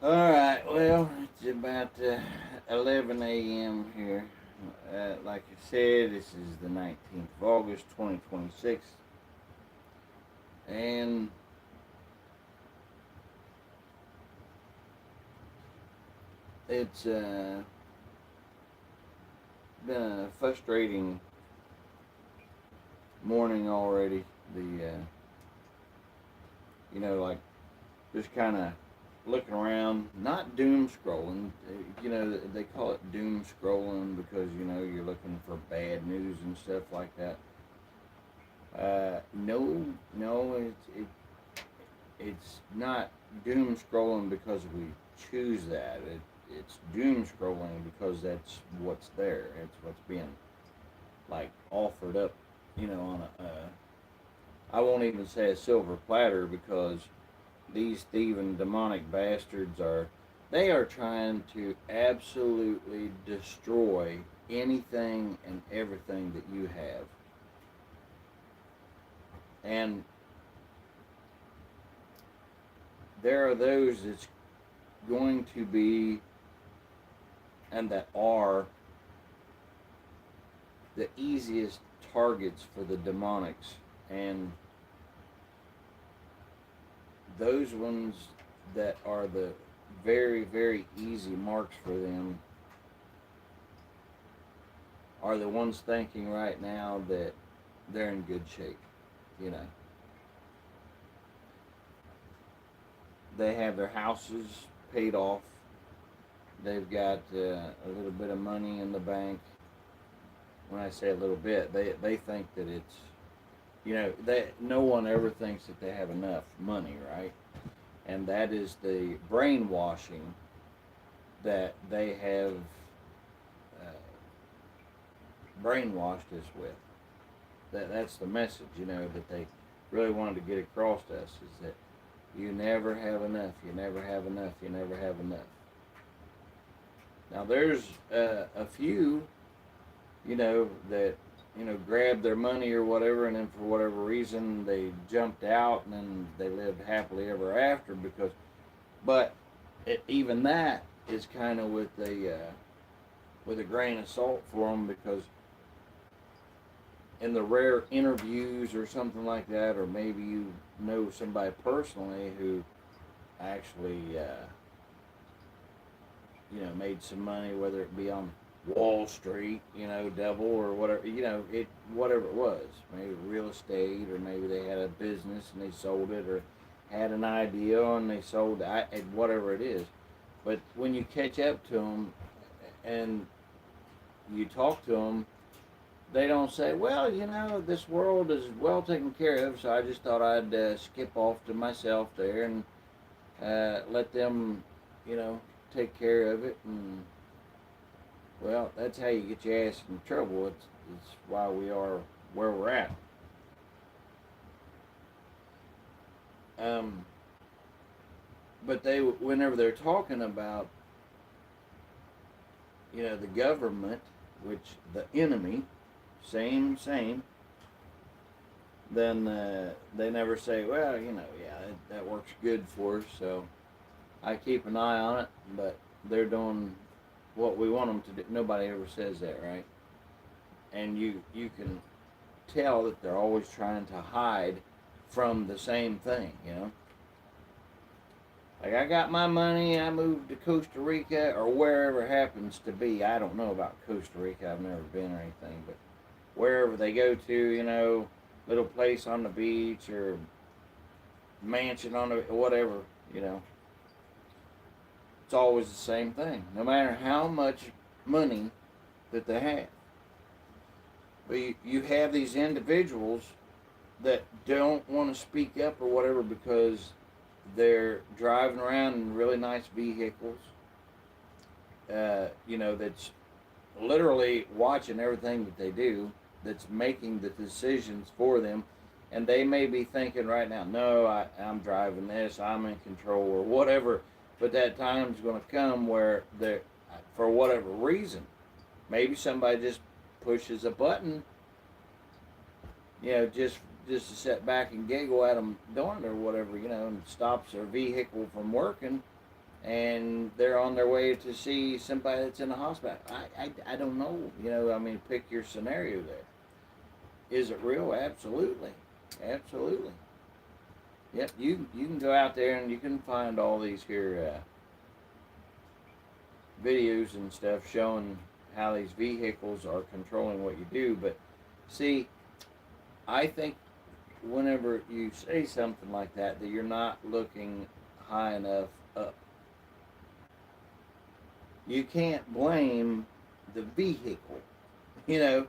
Alright, well, it's about 11 a.m. here. Like I said, this is the 19th of August, 2026. And it's been a frustrating morning already. Like just kind of looking around, not doom scrolling. They call it doom scrolling because, you're looking for bad news and stuff like that. No, it's not doom scrolling because we choose that. It's doom scrolling because that's what's there. It's what's being like offered up, on a. I won't even say a silver platter because these thieving demonic bastards are trying to absolutely destroy anything and everything that you have. And there are those that's going to be and that are the easiest targets for the demonics, and those ones that are the very, very easy marks for them are the ones thinking right now that they're in good shape. You know, they have their houses paid off. They've got a little bit of money in the bank. When I say a little bit, they think that it's, that no one ever thinks that they have enough money, right? And that is the brainwashing that they have brainwashed us with. That's the message, that they really wanted to get across to us, is that you never have enough, you never have enough, you never have enough. Now there's a few, that grabbed their money or whatever, and then for whatever reason they jumped out, and then they lived happily ever after. Even that is kind of with a grain of salt for them, because in the rare interviews or something like that, or maybe you know somebody personally who actually made some money, whether it be on Wall Street, devil or whatever, whatever it was, maybe real estate, or maybe they had a business and they sold it, or had an idea and they sold it, whatever it is. But when you catch up to them and you talk to them, they don't say, well, this world is well taken care of, so I just thought I'd skip off to myself there and let them, take care of it. And well, that's how you get your ass in trouble. It's why we are where we're at. Um, but whenever they're talking about, the government, which the enemy, same, then they never say, well, yeah, that works good for us, so I keep an eye on it, but they're doing what we want them to do. Nobody ever says that, right? And you can tell that they're always trying to hide from the same thing. Like, I got my money, I moved to Costa Rica, or wherever it happens to be. I don't know about Costa Rica, I've never been or anything, but wherever they go to, little place on the beach or mansion on the whatever, it's always the same thing, no matter how much money that they have. But you have these individuals that don't want to speak up or whatever because they're driving around in really nice vehicles, that's literally watching everything that they do, that's making the decisions for them. And they may be thinking right now, no, I'm driving this, I'm in control or whatever. But that time's going to come where they're, for whatever reason, maybe somebody just pushes a button, just to sit back and giggle at them doing it or whatever, and stops their vehicle from working. and they're on their way to see somebody that's in the hospital. I don't know. You know, I mean, pick your scenario there. Is it real? Absolutely. Absolutely. Yep, you can go out there and you can find all these here videos and stuff showing how these vehicles are controlling what you do. But see, I think whenever you say something like that, that you're not looking high enough up. You can't blame the vehicle. You know,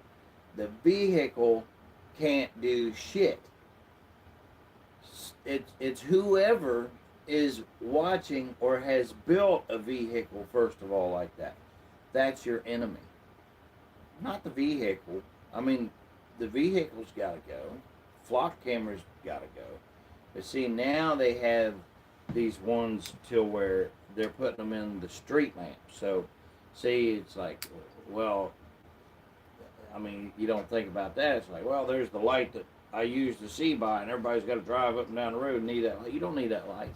the vehicle can't do shit. It's whoever is watching or has built a vehicle, first of all, like that. That's your enemy, not the vehicle. I mean, the vehicle's got to go. Flock cameras got to go. But see, now they have these ones till where they're putting them in the street lamps. So, see, it's like, well, I mean, you don't think about that. It's like, well, there's the light that I use to see by, and everybody's got to drive up and down the road and need that light. You don't need that light.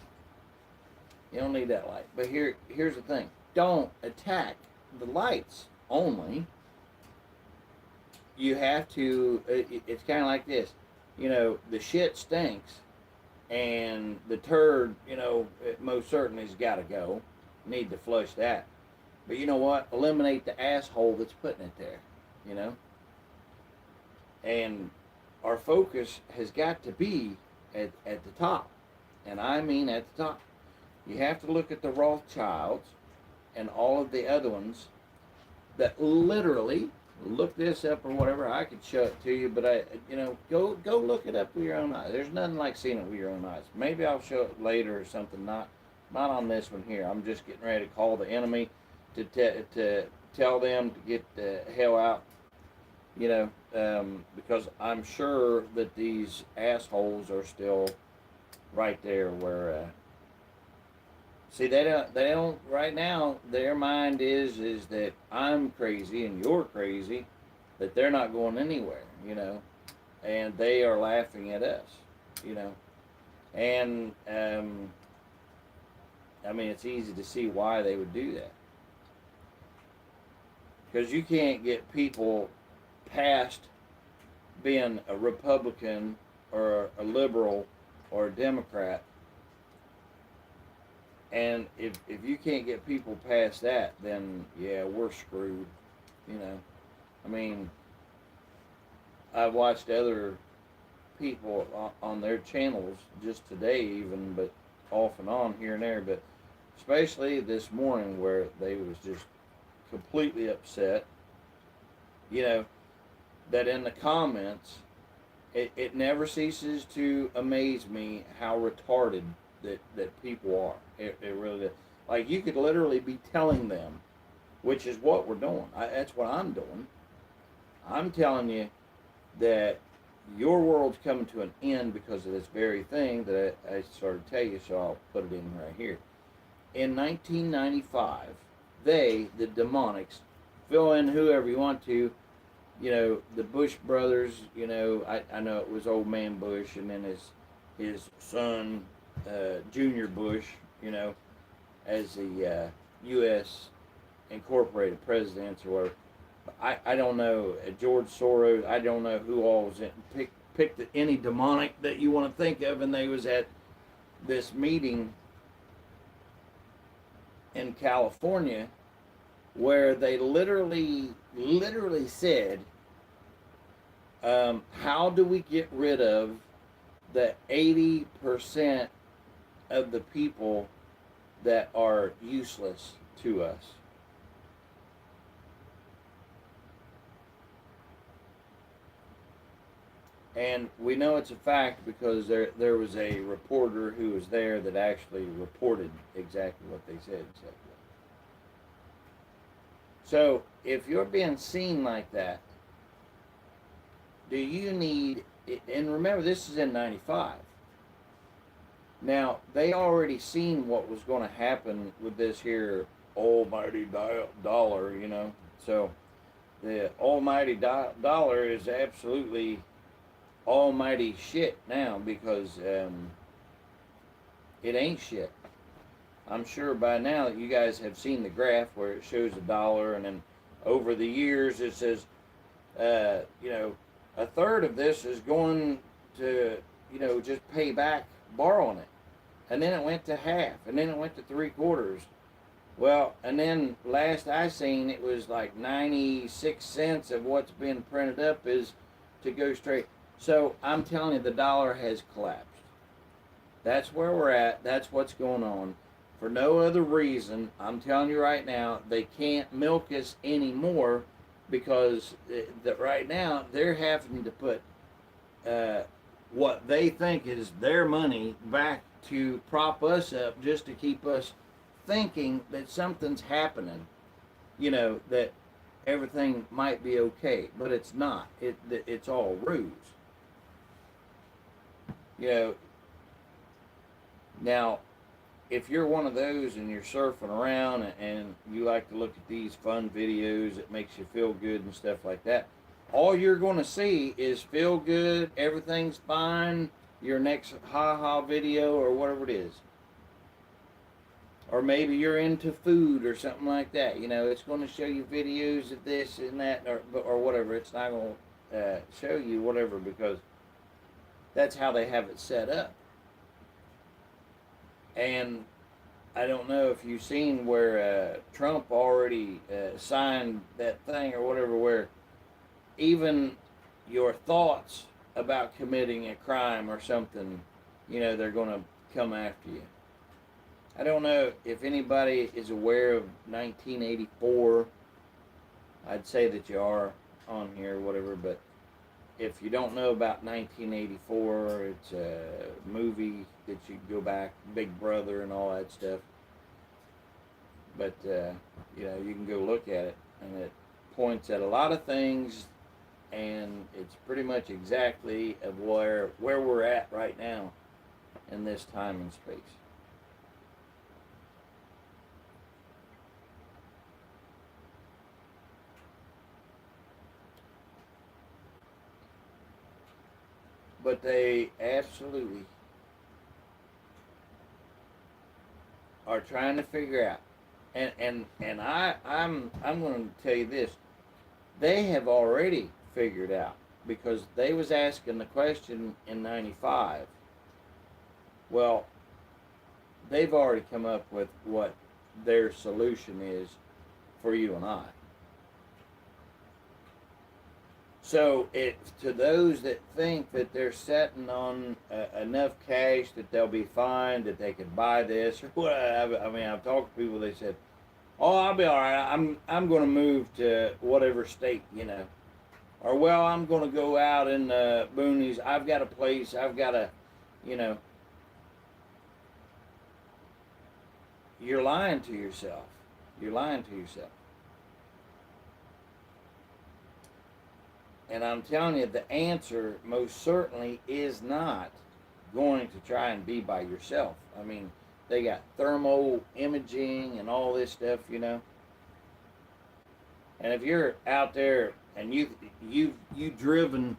You don't need that light. But here's the thing. Don't attack the lights only. You have to, it's kind of like this. You know, the shit stinks, and the turd, you know, it most certainly has got to go. Need to flush that. But you know what? Eliminate the asshole that's putting it there, you know? And our focus has got to be at the top. And I mean at the top. You have to look at the Rothschilds and all of the other ones that literally, look this up or whatever. I could show it to you, but go look it up with your own eyes. There's nothing like seeing it with your own eyes. Maybe I'll show it later or something. Not on this one here. I'm just getting ready to call the enemy to tell them to get the hell out. You know, because I'm sure that these assholes are still right there where. See, they don't. Right now, their mind is that I'm crazy and you're crazy, that they're not going anywhere, you know, and they are laughing at us, you know, and I mean, it's easy to see why they would do that, because you can't get people past being a Republican or a liberal or a Democrat. And if you can't get people past that, then yeah, we're screwed. You know, I mean, I've watched other people on their channels just today, even, but off and on here and there. But especially this morning, where they was just completely upset. You know, that in the comments, it never ceases to amaze me how retarded that people are. It really does. Like, you could literally be telling them, which is what we're doing. That's what I'm doing. I'm telling you that your world's coming to an end because of this very thing that I started to tell you, so I'll put it in right here. In 1995, the demonics, fill in whoever you want to, you know, the Bush brothers, you know, I know it was old man Bush, and then his son, Junior Bush, you know, as the U.S. Incorporated presidents or whatever. I don't know, George Soros, I don't know who all was in. Pick any demonic that you want to think of, and they was at this meeting in California where they literally said, how do we get rid of the 80% of the people that are useless to us? And we know it's a fact because there was a reporter who was there that actually reported exactly what they said. So if you're being seen like that, do you need, and remember this is in 95. Now, they already seen what was going to happen with this here almighty dollar, you know. So the almighty dollar is absolutely almighty shit now, because it ain't shit. I'm sure by now that you guys have seen the graph where it shows a dollar, and then over the years it says, you know, a third of this is going to, you know, just pay back borrowing it. And then it went to half, and then it went to 3/4. Well, and then last I seen, it was like 96 cents of what's been printed up is to go straight. So I'm telling you, the dollar has collapsed. That's where we're at. That's what's going on. For no other reason, I'm telling you right now, they can't milk us anymore because that right now they're having to put what they think is their money back to prop us up just to keep us thinking that something's happening, you know, that everything might be okay, but it's not. It's all ruse. You know, now, if you're one of those and you're surfing around and you like to look at these fun videos that makes you feel good and stuff like that, all you're going to see is feel good, everything's fine, your next ha-ha video or whatever it is. Or maybe you're into food or something like that. You know, it's going to show you videos of this and that or whatever. It's not going to show you whatever because that's how they have it set up. And I don't know if you've seen where Trump already signed that thing or whatever, where even your thoughts about committing a crime or something, you know, they're going to come after you. I don't know if anybody is aware of 1984. I'd say that you are on here or whatever, but if you don't know about 1984, it's a movie that you go back, Big Brother and all that stuff. But, you know, you can go look at it, and it points at a lot of things, and it's pretty much exactly of where we're at right now in this time and space. But they absolutely are trying to figure out, and I'm going to tell you this, they have already figured out because they was asking the question in '95. Well, they've already come up with what their solution is for you and I. So to those that think that they're sitting on enough cash that they'll be fine, that they could buy this or what, I mean, I've talked to people. They said, "Oh, I'll be all right. I'm going to move to whatever state, you know," or "Well, I'm going to go out in the boonies. I've got a place. I've got a, you know." You're lying to yourself. You're lying to yourself. And I'm telling you, the answer most certainly is not going to try and be by yourself. I mean, they got thermal imaging and all this stuff, you know. And if you're out there and you've driven,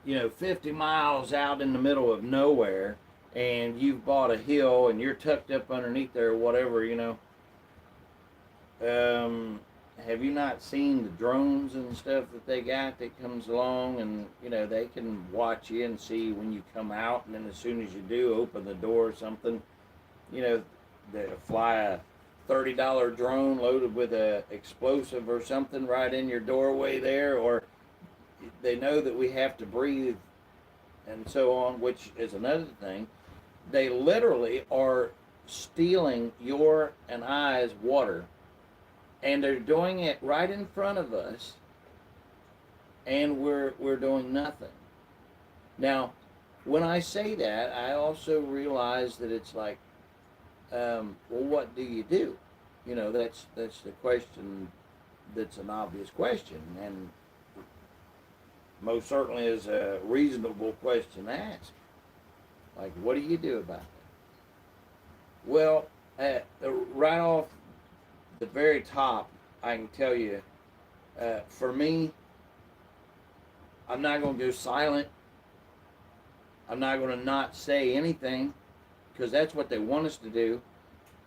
you know, 50 miles out in the middle of nowhere, and you've bought a hill and you're tucked up underneath there or whatever, you know. Have you not seen the drones and stuff that they got that comes along, and you know they can watch you and see when you come out, and then as soon as you do open the door or something, you know, they fly a $30 drone loaded with a explosive or something right in your doorway there, or they know that we have to breathe and so on, which is another thing. They literally are stealing your and I's water, and they're doing it right in front of us, and we're doing nothing. Now, when I say that, I also realize that it's like, well, what do you do? You know, that's the question. That's an obvious question, and most certainly is a reasonable question to ask. Like, what do you do about that? Well, right off the very top, I can tell you, for me, I'm not going to go silent. I'm not going to not say anything, because that's what they want us to do.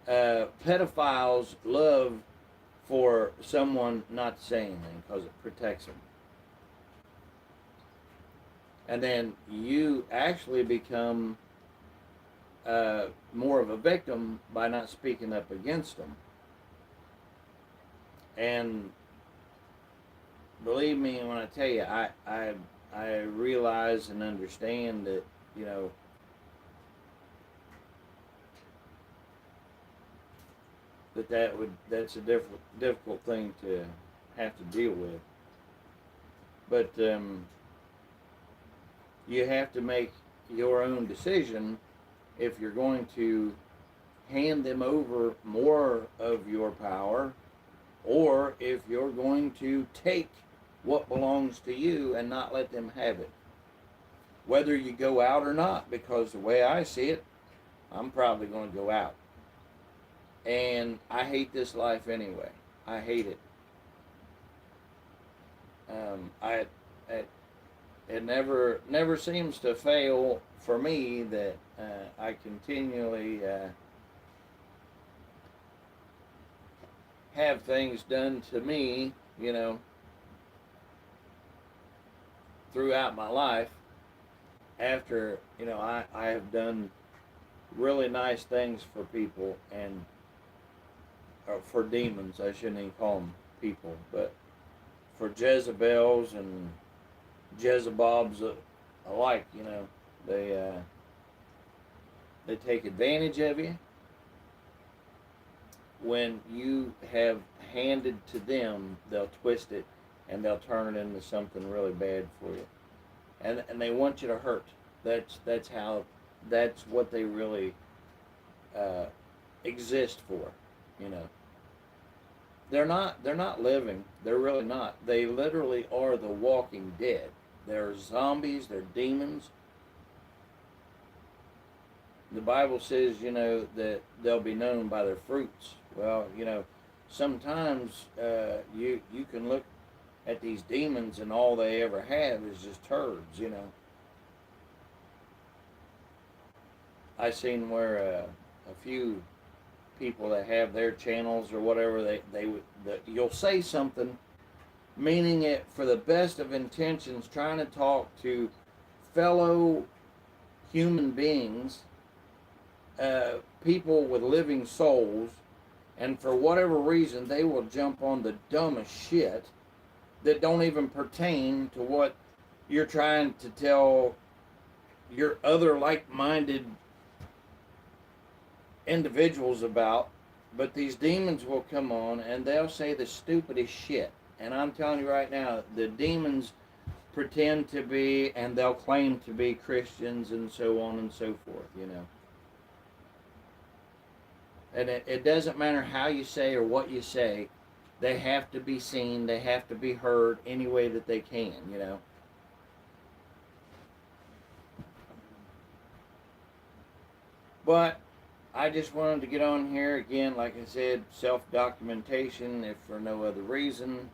pedophiles love for someone not to say anything because it protects them. And then you actually become more of a victim by not speaking up against them. And believe me when I tell you, I realize and understand that, you know, that's a difficult thing to have to deal with. But you have to make your own decision if you're going to hand them over more of your power, or if you're going to take what belongs to you and not let them have it. Whether you go out or not, because the way I see it, I'm probably going to go out. And I hate this life anyway. I hate it. It never seems to fail for me that I continually have things done to me, you know, throughout my life. After, you know, I have done really nice things for people, and or for demons, I shouldn't even call them people, but for Jezebels and Jezebobs alike, you know, they take advantage of you. When you have handed to them, they'll twist it and they'll turn it into something really bad for you, and they want you to hurt. That's what they really exist for, you know. They're not living. They're really not. They literally are the walking dead. They're zombies. They're demons. The Bible says, you know, that they'll be known by their fruits. Well, you know, sometimes you can look at these demons and all they ever have is just turds, you know. I seen where a few people that have their channels or whatever, you'll say something meaning it for the best of intentions, trying to talk to fellow human beings, people with living souls, and for whatever reason they will jump on the dumbest shit that don't even pertain to what you're trying to tell your other like-minded individuals about. But these demons will come on and they'll say the stupidest shit. And I'm telling you right now, the demons pretend to be, and they'll claim to be Christians and so on and so forth, you know. And it doesn't matter how you say or what you say, they have to be seen, they have to be heard any way that they can, you know. But I just wanted to get on here again, like I said, self-documentation, if for no other reason.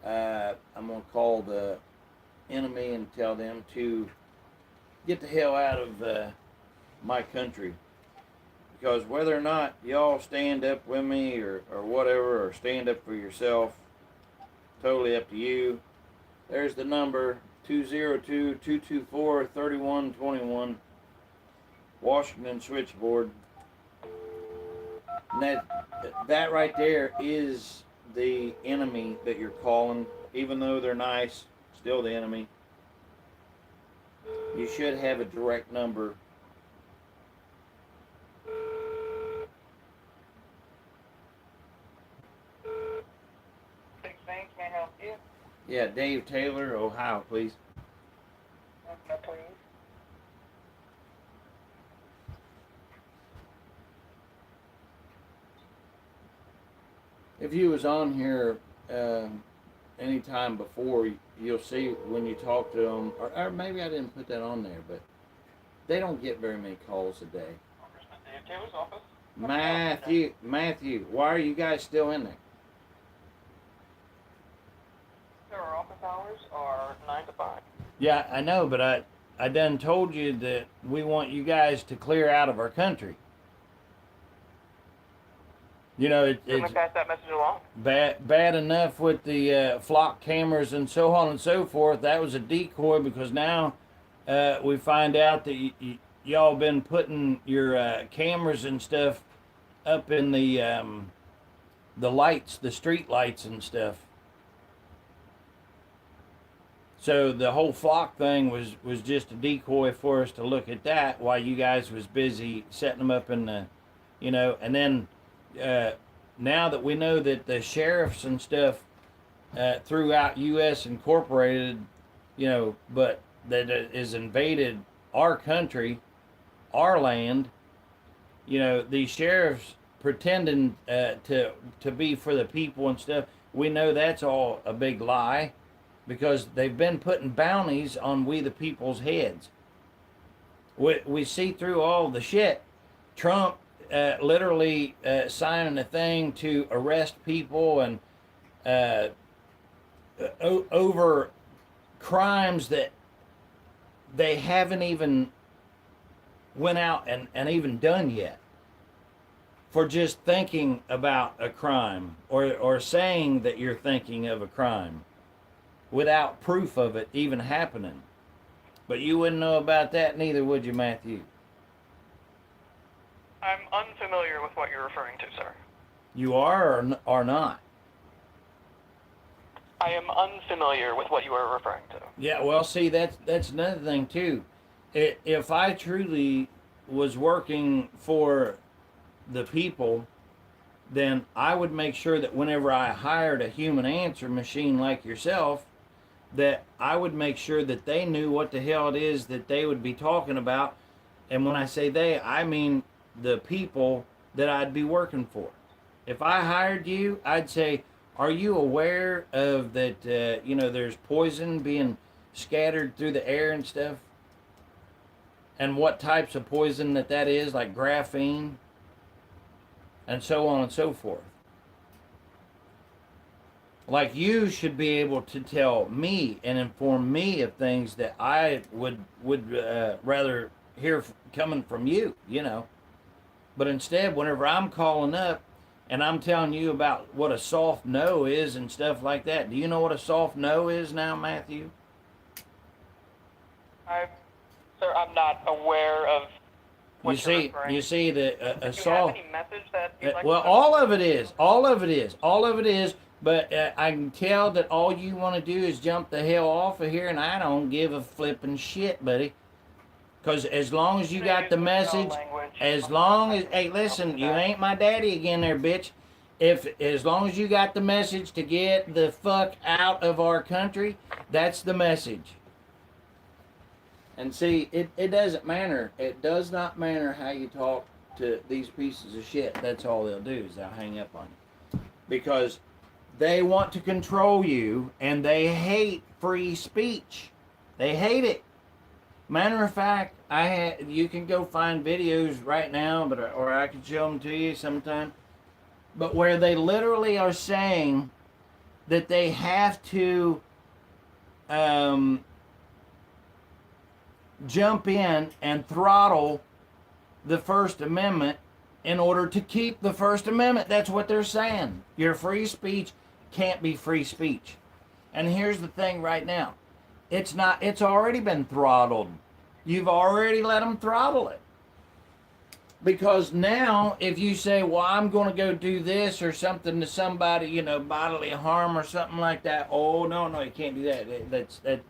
I'm going to call the enemy and tell them to get the hell out of my country. Because whether or not y'all stand up with me or whatever, or stand up for yourself, totally up to you. There's the number, 202-224-3121, Washington switchboard. And that right there is the enemy that you're calling. Even though they're nice, still the enemy. You should have a direct number. May I help you? Yeah, Dave Taylor, Ohio, please. Please. If you was on here any time before, you'll see when you talk to them, or maybe I didn't put that on there, but they don't get very many calls a day. Dave Taylor's office. Matthew, why are you guys still in there? Our office hours are 9 to 5. Yeah, I know, but I done told you that we want you guys to clear out of our country. You know, Let me it's pass that message along. bad enough with the flock cameras and so on and so forth. That was a decoy because now we find out that y'all been putting your cameras and stuff up in the lights, the street lights and stuff. So the whole flock thing was just a decoy for us to look at that while you guys was busy setting them up in the, you know, and then now that we know that the sheriffs and stuff throughout U.S. Incorporated, you know, but that is invaded our country, our land, you know, these sheriffs pretending to be for the people and stuff. We know that's all a big lie because they've been putting bounties on we the people's heads. We see through all the shit. Trump literally signing a thing to arrest people and over crimes that they haven't even went out and even done yet, for just thinking about a crime or saying that you're thinking of a crime without proof of it even happening. But you wouldn't know about that, neither would you, Matthew? I'm unfamiliar with what you're referring to, sir. You are or not? I am unfamiliar with what you are referring to. Yeah, well, see, that's another thing, too. If I truly was working for the people, then I would make sure that whenever I hired a human answer machine like yourself, that I would make sure that they knew what the hell it is that they would be talking about. And when I say they, I mean the people that I'd be working for. If I hired you, I'd say, are you aware of that, you know, there's poison being scattered through the air and stuff? And what types of poison that is, like graphene, and so on and so forth. Like, you should be able to tell me and inform me of things that I would rather hear coming from you, you know. But instead, whenever I'm calling up and I'm telling you about what a soft no is and stuff like that, do you know what a soft no is now, Matthew? Sir, I'm not aware of what you're referring to. You see the Do you soft. have any message that you'd like Well, to all of it is. But I can tell that all you want to do is jump the hell off of here, and I don't give a flipping shit, buddy. Because as long as you got the message, as long as, hey, listen, you ain't my daddy again there, bitch. As long as you got the message to get the fuck out of our country, that's the message. And see, it doesn't matter. It does not matter how you talk to these pieces of shit. That's all they'll do is they'll hang up on you. Because they want to control you, and they hate free speech. They hate it. Matter of fact, you can go find videos right now, or I can show them to you sometime. But where they literally are saying that they have to jump in and throttle the First Amendment in order to keep the First Amendment. That's what they're saying. Your free speech can't be free speech. And here's the thing right now. It's already been throttled. You've already let them throttle it. Because now, if you say, well, I'm going to go do this or something to somebody, you know, bodily harm or something like that, oh, no, you can't do that.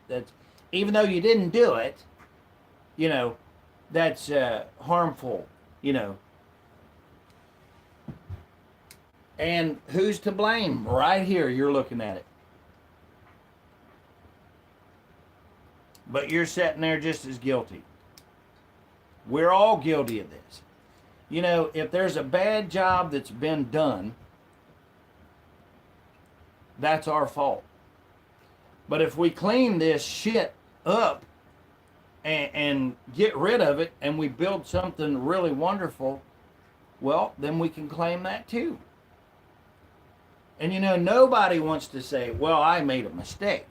That's even though you didn't do it, you know, that's harmful, you know. And who's to blame? Right here, you're looking at it. But you're sitting there just as guilty. We're all guilty of this. You know, if there's a bad job that's been done, that's our fault. But if we clean this shit up and get rid of it and we build something really wonderful, well, then we can claim that too. And you know, nobody wants to say, well, I made a mistake.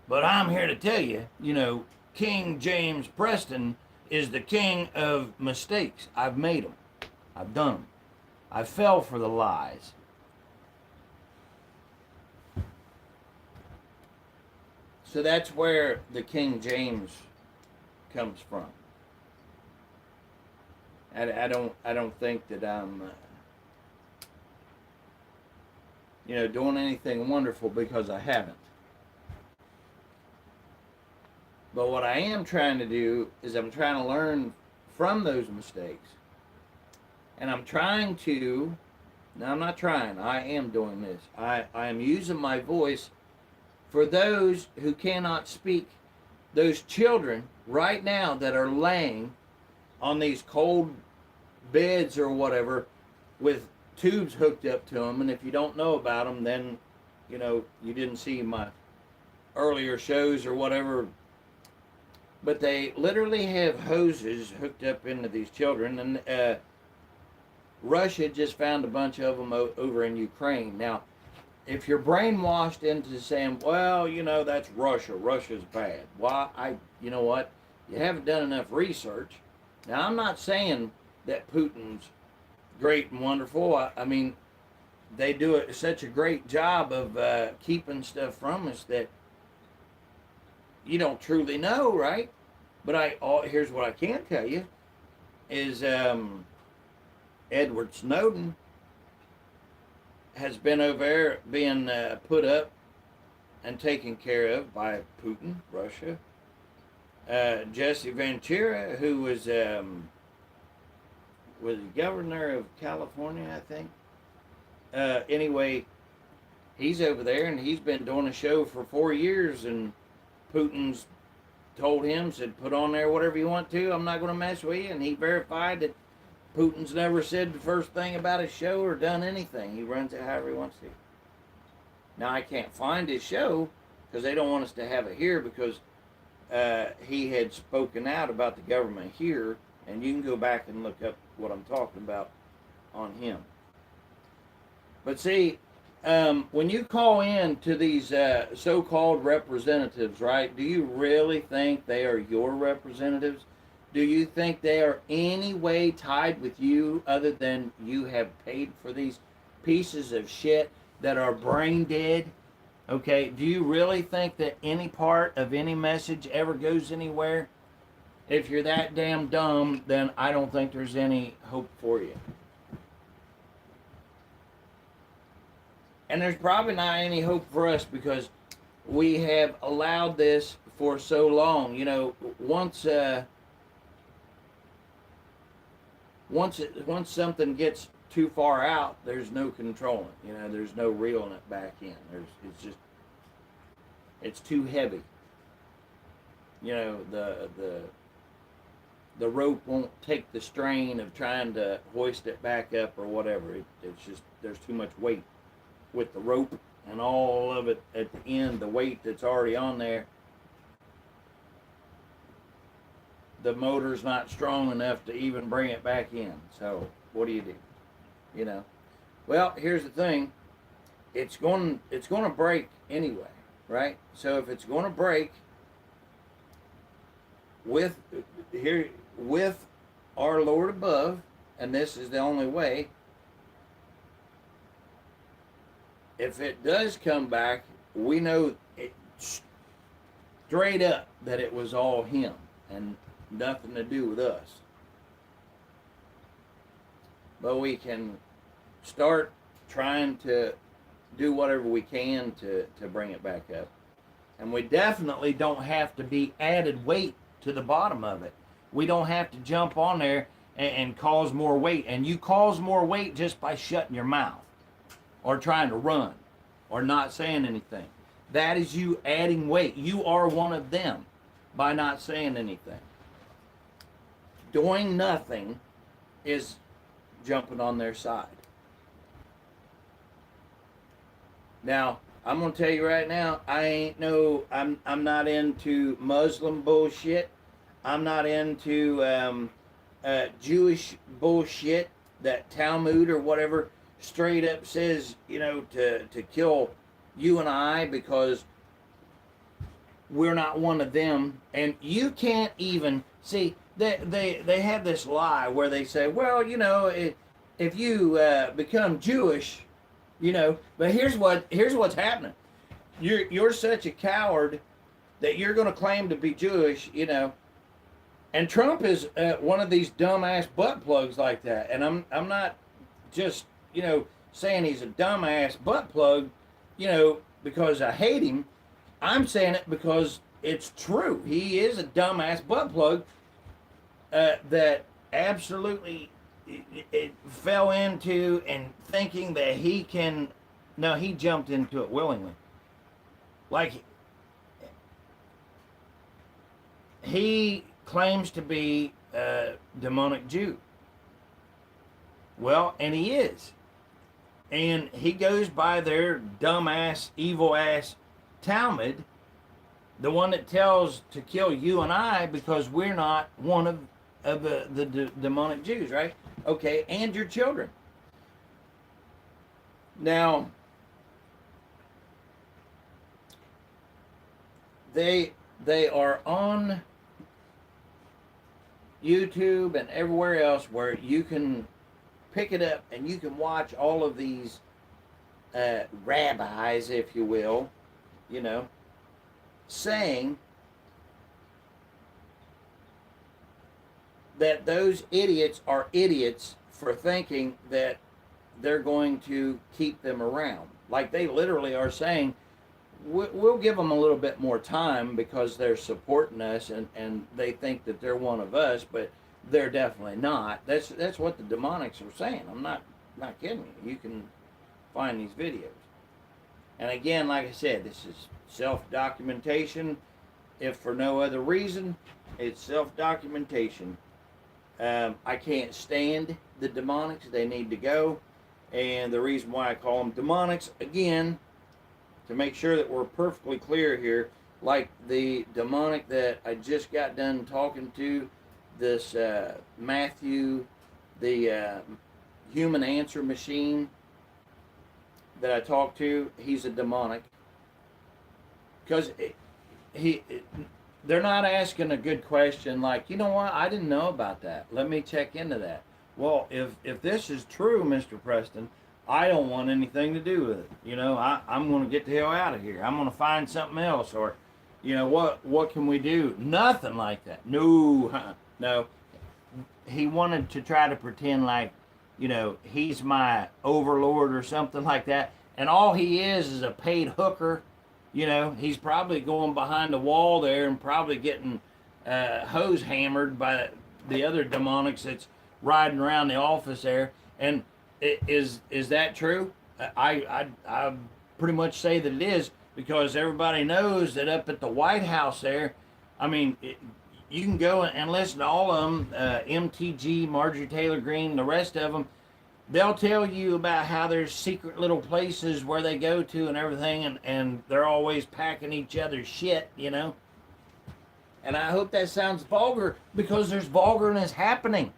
But I'm here to tell you, you know, King James Preston is the king of mistakes. I've made them. I've done them. I fell for the lies. So that's where the King James comes from. I don't think that I'm doing anything wonderful, because I haven't. But what I am trying to do is I'm trying to learn from those mistakes. And I'm trying to, no, I'm not trying, I am doing this. I am using my voice for those who cannot speak. Those children right now that are laying on these cold beds or whatever with tubes hooked up to them. And if you don't know about them, then, you didn't see my earlier shows or whatever. But they literally have hoses hooked up into these children. And Russia just found a bunch of them over in Ukraine. Now, if you're brainwashed into saying, well, that's Russia, Russia's bad. Well, you know what? You haven't done enough research. Now, I'm not saying that Putin's great and wonderful. I mean, they do such a great job of keeping stuff from us that you don't truly know, right? But here's what I can tell you is Edward Snowden has been over there being put up and taken care of by Putin, Russia. Jesse Ventura, who was the governor of California, I think. Anyway, he's over there, and he's been doing a show for 4 years, and Putin's told him, said, put on there whatever you want to, I'm not going to mess with you, and he verified that Putin's never said the first thing about his show or done anything. He runs it however he wants to. Now, I can't find his show because they don't want us to have it here, because he had spoken out about the government here, and you can go back and look up what I'm talking about on him. But see, when you call in to these so-called representatives, right, do you really think they are your representatives? Do you think they are any way tied with you other than you have paid for these pieces of shit that are brain dead? Okay, do you really think that any part of any message ever goes anywhere? If you're that damn dumb, then I don't think there's any hope for you. And there's probably not any hope for us, because we have allowed this for so long. Once something gets too far out, there's no controlling. There's no reeling it back in. It's too heavy. The rope won't take the strain of trying to hoist it back up or whatever. It's just, there's too much weight with the rope and all of it at the end, the weight that's already on there. The motor's not strong enough to even bring it back in. So what do? Well, here's the thing. It's going to break anyway, right? So if it's going to break with our Lord above, and this is the only way, if it does come back, we know it straight up that it was all him and nothing to do with us. But we can start trying to do whatever we can to bring it back up. And we definitely don't have to be added weight to the bottom of it. We don't have to jump on there and cause more weight. And you cause more weight just by shutting your mouth or trying to run or not saying anything. That is you adding weight. You are one of them by not saying anything. Doing nothing is jumping on their side. Now, I'm going to tell you right now, I'm not into Muslim bullshit. I'm not into Jewish bullshit that Talmud or whatever straight up says, to kill you and I because we're not one of them. And you can't even see, they have this lie where they say, well, become Jewish, but here's what's happening. You're such a coward that you're going to claim to be Jewish, and Trump is one of these dumbass butt plugs like that. And I'm not just saying he's a dumbass butt plug, because I hate him. I'm saying it because it's true. He is a dumbass butt plug that absolutely it fell into and thinking that he can. No, he jumped into it willingly. Like he claims to be a demonic Jew. Well, and he is. And he goes by their dumbass, evil ass Talmud, the one that tells to kill you and I because we're not one of the demonic Jews, right? Okay, and your children. Now, they are on YouTube and everywhere else where you can pick it up and you can watch all of these rabbis, if you will, saying that those idiots are idiots for thinking that they're going to keep them around. Like they literally are saying, we'll give them a little bit more time because they're supporting us and they think that they're one of us, but they're definitely not. That's what the demonics are saying. I'm not kidding you. You can find these videos. And again, like I said, this is self-documentation. If for no other reason, it's self-documentation. I can't stand the demonics. They need to go. And the reason why I call them demonics, again, to make sure that we're perfectly clear here, like the demonic that I just got done talking to, this Matthew, the human answer machine that I talked to, he's a demonic. Because they're not asking a good question like, you know what, I didn't know about that. Let me check into that. Well, if this is true, Mr. Preston, I don't want anything to do with it. I'm going to get the hell out of here. I'm going to find something else. Or, what can we do? Nothing like that. No. No. He wanted to try to pretend like, he's my overlord or something like that. And all he is a paid hooker. He's probably going behind the wall there and probably getting hose hammered by the other demonics that's riding around the office there. And is that true? I pretty much say that it is, because everybody knows that up at the White House there, I mean, you can go and listen to all of them, MTG, Marjorie Taylor Greene, the rest of them. They'll tell you about how there's secret little places where they go to and everything, and they're always packing each other's shit, And I hope that sounds vulgar, because there's vulgarness happening,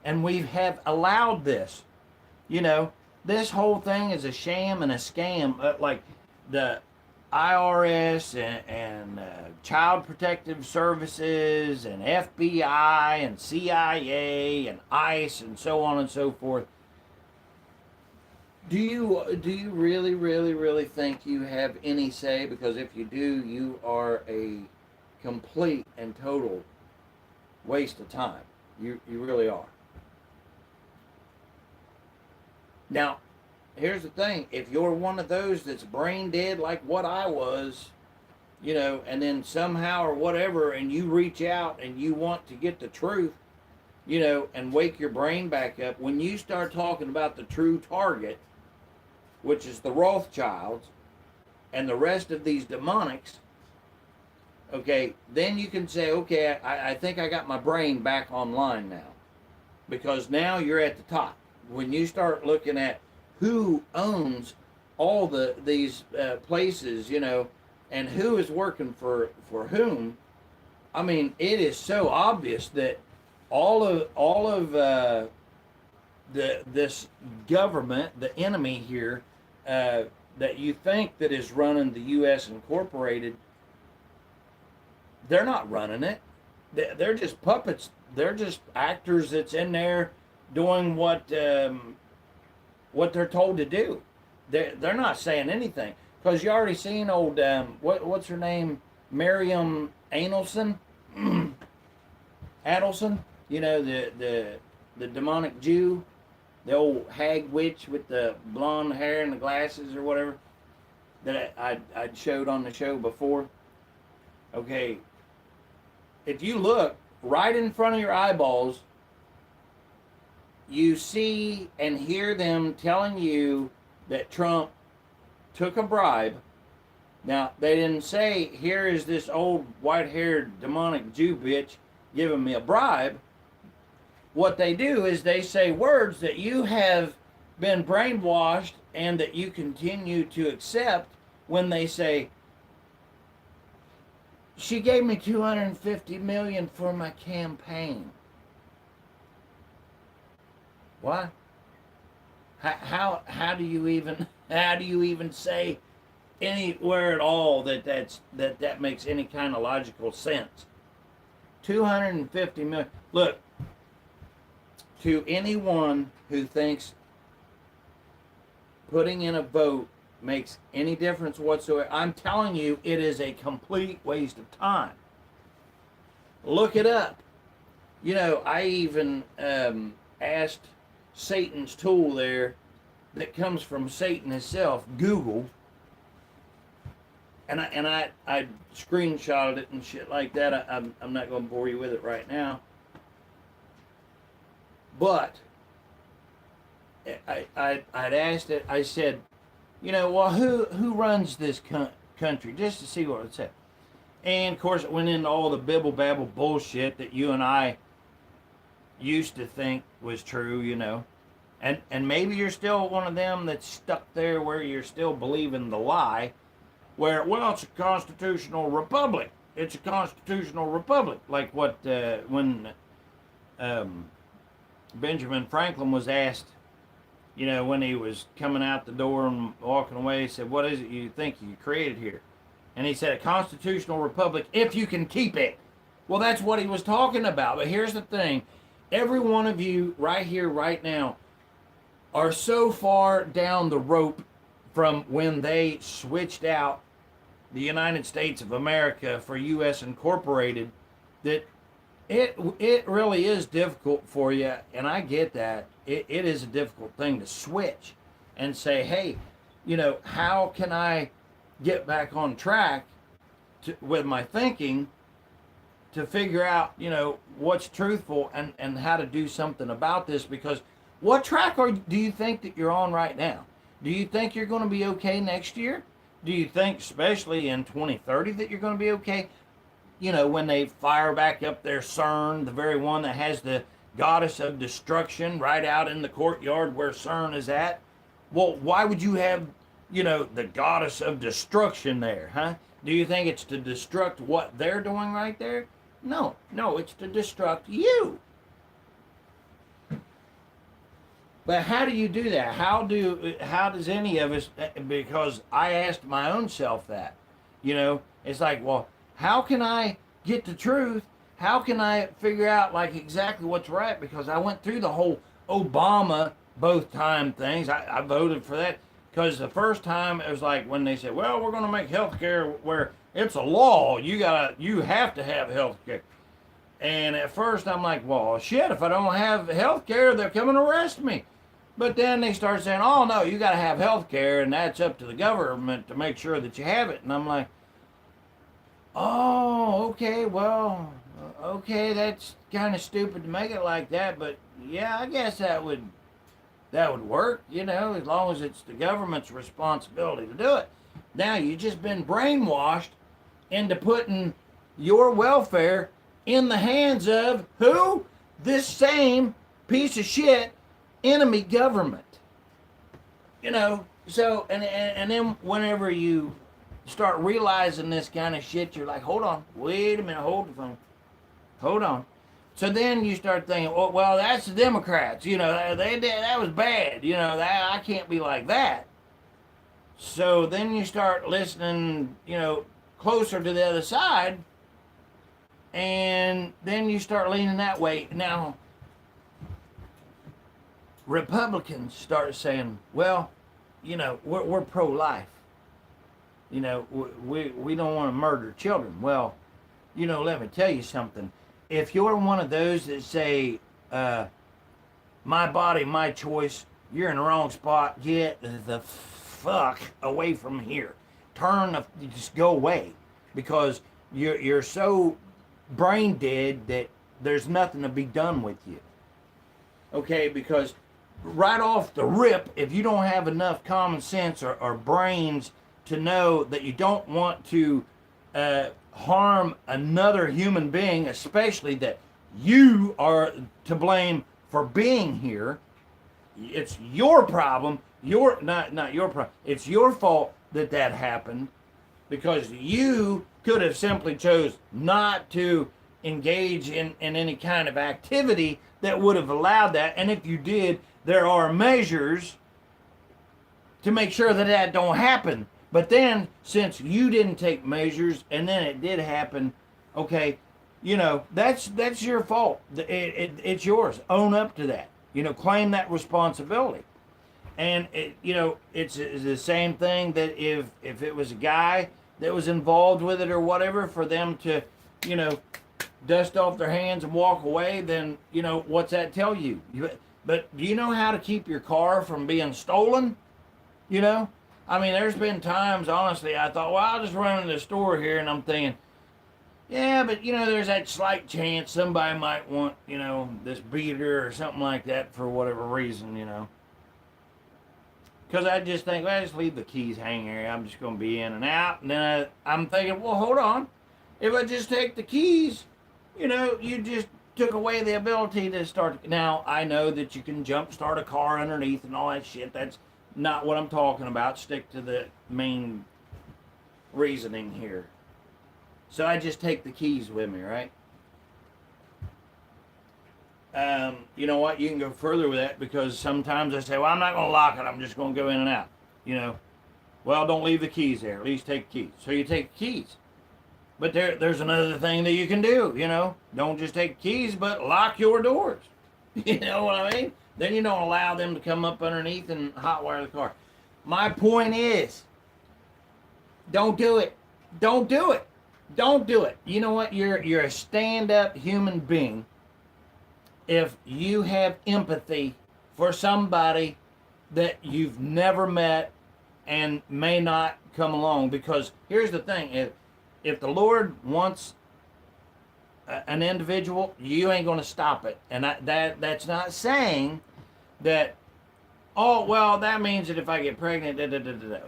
and we have allowed this. This whole thing is a sham and a scam. Like the IRS and Child Protective Services and FBI and CIA and ICE and so on and so forth. Do you really, really, really think you have any say? Because if you do, you are a complete and total waste of time. You really are. Now, here's the thing. If you're one of those that's brain dead like what I was, and then somehow or whatever, and you reach out and you want to get the truth, and wake your brain back up, when you start talking about the true target, which is the Rothschilds and the rest of these demonics, okay, then you can say, okay, I think I got my brain back online now. Because now you're at the top. When you start looking at who owns all these places, and who is working for whom, I mean, it is so obvious that all of this government, the enemy here, that you think that is running the U.S. Incorporated, they're not running it. They're just puppets. They're just actors that's in there doing what what they're told to do. They're not saying anything because you already seen old what's her name, Miriam Adelson, Adelson. You know, the demonic Jew, the old hag witch with the blonde hair and the glasses or whatever that I'd showed on the show before. Okay, if you look right in front of your eyeballs, you see and hear them telling you that Trump took a bribe. Now, they didn't say, here is this old white-haired demonic Jew bitch giving me a bribe. What they do is they say words that you have been brainwashed and that you continue to accept when they say, she gave me $250 million for my campaign. What? How do you even say anywhere at all that makes any kind of logical sense? $250 million. Look, to anyone who thinks putting in a vote makes any difference whatsoever, I'm telling you, it is a complete waste of time. Look it up. You know, I even asked Satan's tool there that comes from Satan himself, Google, and I screenshotted it and shit like that. I'm not going to bore you with it right now, but I'd asked it. I said, you know, well, who runs this country, just to see what it said. And of course, it went into all the bibble babble bullshit that you and I used to think was true, you know. And maybe you're still one of them that's stuck there where you're still believing the lie, where, well, it's a constitutional republic. It's a constitutional republic. Like what, when Benjamin Franklin was asked, you know, when he was coming out the door and walking away, he said, what is it you think you created here? And he said, a constitutional republic, if you can keep it. Well, that's what he was talking about. But here's the thing. Every one of you right here, right now, are so far down the rope from when they switched out the United States of America for U.S. Incorporated that it really is difficult for you, and I get that. It is a difficult thing to switch and say, hey, you know, how can I get back on track with my thinking to figure out, you know, what's truthful and how to do something about this? Because what track do you think that you're on right now? Do you think you're going to be okay next year? Do you think, especially in 2030, that you're going to be okay? You know, when they fire back up their CERN, the very one that has the goddess of destruction right out in the courtyard where CERN is at. Well, why would you have, you know, the goddess of destruction there, huh? Do you think it's to destruct what they're doing right there? No, it's to destruct you. But how do you do that? How does any of us, because I asked my own self that, you know, it's like, well, how can I get the truth? How can I figure out like exactly what's right? Because I went through the whole Obama both time things. I voted for that because the first time it was like when they said, well, we're going to make healthcare where it's a law. You have to have healthcare. And at first I'm like, well, shit, if I don't have healthcare, they'll come and arrest me. But then they start saying, oh, no, you got to have health care, and that's up to the government to make sure that you have it. And I'm like, oh, okay, well, okay, that's kind of stupid to make it like that, but yeah, I guess that would work, you know, as long as it's the government's responsibility to do it. Now, you've just been brainwashed into putting your welfare in the hands of who? This same piece of shit enemy government. You know, so, and then whenever you start realizing this kind of shit, you're like, hold on, wait a minute, hold the phone. Hold on. So then you start thinking, oh, well, that's the Democrats. You know, they did, that was bad. You know, I can't be like that. So then you start listening, you know, closer to the other side, and then you start leaning that way. Now, Republicans start saying, well, you know, we're pro-life. You know, we don't want to murder children. Well, you know, let me tell you something. If you're one of those that say, my body, my choice, you're in the wrong spot, get the fuck away from here. Just go away. Because you're so brain dead that there's nothing to be done with you. Okay, because right off the rip, if you don't have enough common sense or brains to know that you don't want to harm another human being, especially that you are to blame for being here, it's your problem. Not your problem. It's your fault that happened, because you could have simply chose not to engage in any kind of activity that would have allowed that. And if you did, there are measures to make sure that don't happen. But then, since you didn't take measures and then it did happen, okay, you know, that's your fault. It's yours. Own up to that. You know, claim that responsibility. And, you know, it's the same thing that if it was a guy that was involved with it or whatever, for them to, you know, dust off their hands and walk away, then, you know, what's that tell you? But do you know how to keep your car from being stolen? You know? I mean, there's been times, honestly, I thought, well, I'll just run into the store here, and I'm thinking, yeah, but, you know, there's that slight chance somebody might want, you know, this beater or something like that for whatever reason, you know. Because I just think, well, I just leave the keys hanging here. I'm just going to be in and out. And then I'm thinking, well, hold on. If I just take the keys, you know, you just took away the ability to start. Now, I know that you can jump start a car underneath and all that shit. That's not what I'm talking about. Stick to the main reasoning here. So I just take the keys with me, right? You know what? You can go further with that, because sometimes I say, well, I'm not going to lock it. I'm just going to go in and out. You know, well, don't leave the keys there. At least take the keys. So you take the keys. But there's another thing that you can do, you know. Don't just take keys, but lock your doors. You know what I mean? Then you don't allow them to come up underneath and hotwire the car. My point is, don't do it. Don't do it. Don't do it. You know what? You're a stand-up human being if you have empathy for somebody that you've never met and may not come along. Because here's the thing. If the Lord wants an individual, you ain't going to stop it. And that's not saying that, oh, well, that means that if I get pregnant,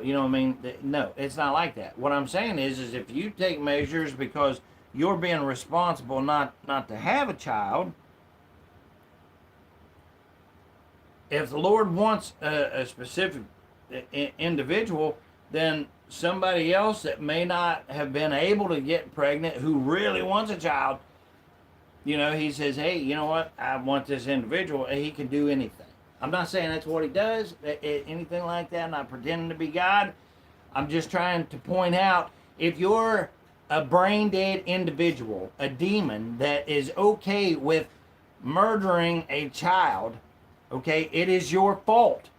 you know what I mean? No, it's not like that. What I'm saying is if you take measures because you're being responsible not to have a child, if the Lord wants a specific individual, then somebody else that may not have been able to get pregnant, who really wants a child, you know, he says, hey, you know what? I want this individual. He can do anything. I'm not saying that's what he does, anything like that. I'm not pretending to be God. I'm just trying to point out, if you're a brain dead individual, a demon that is okay with murdering a child, okay, it is your fault.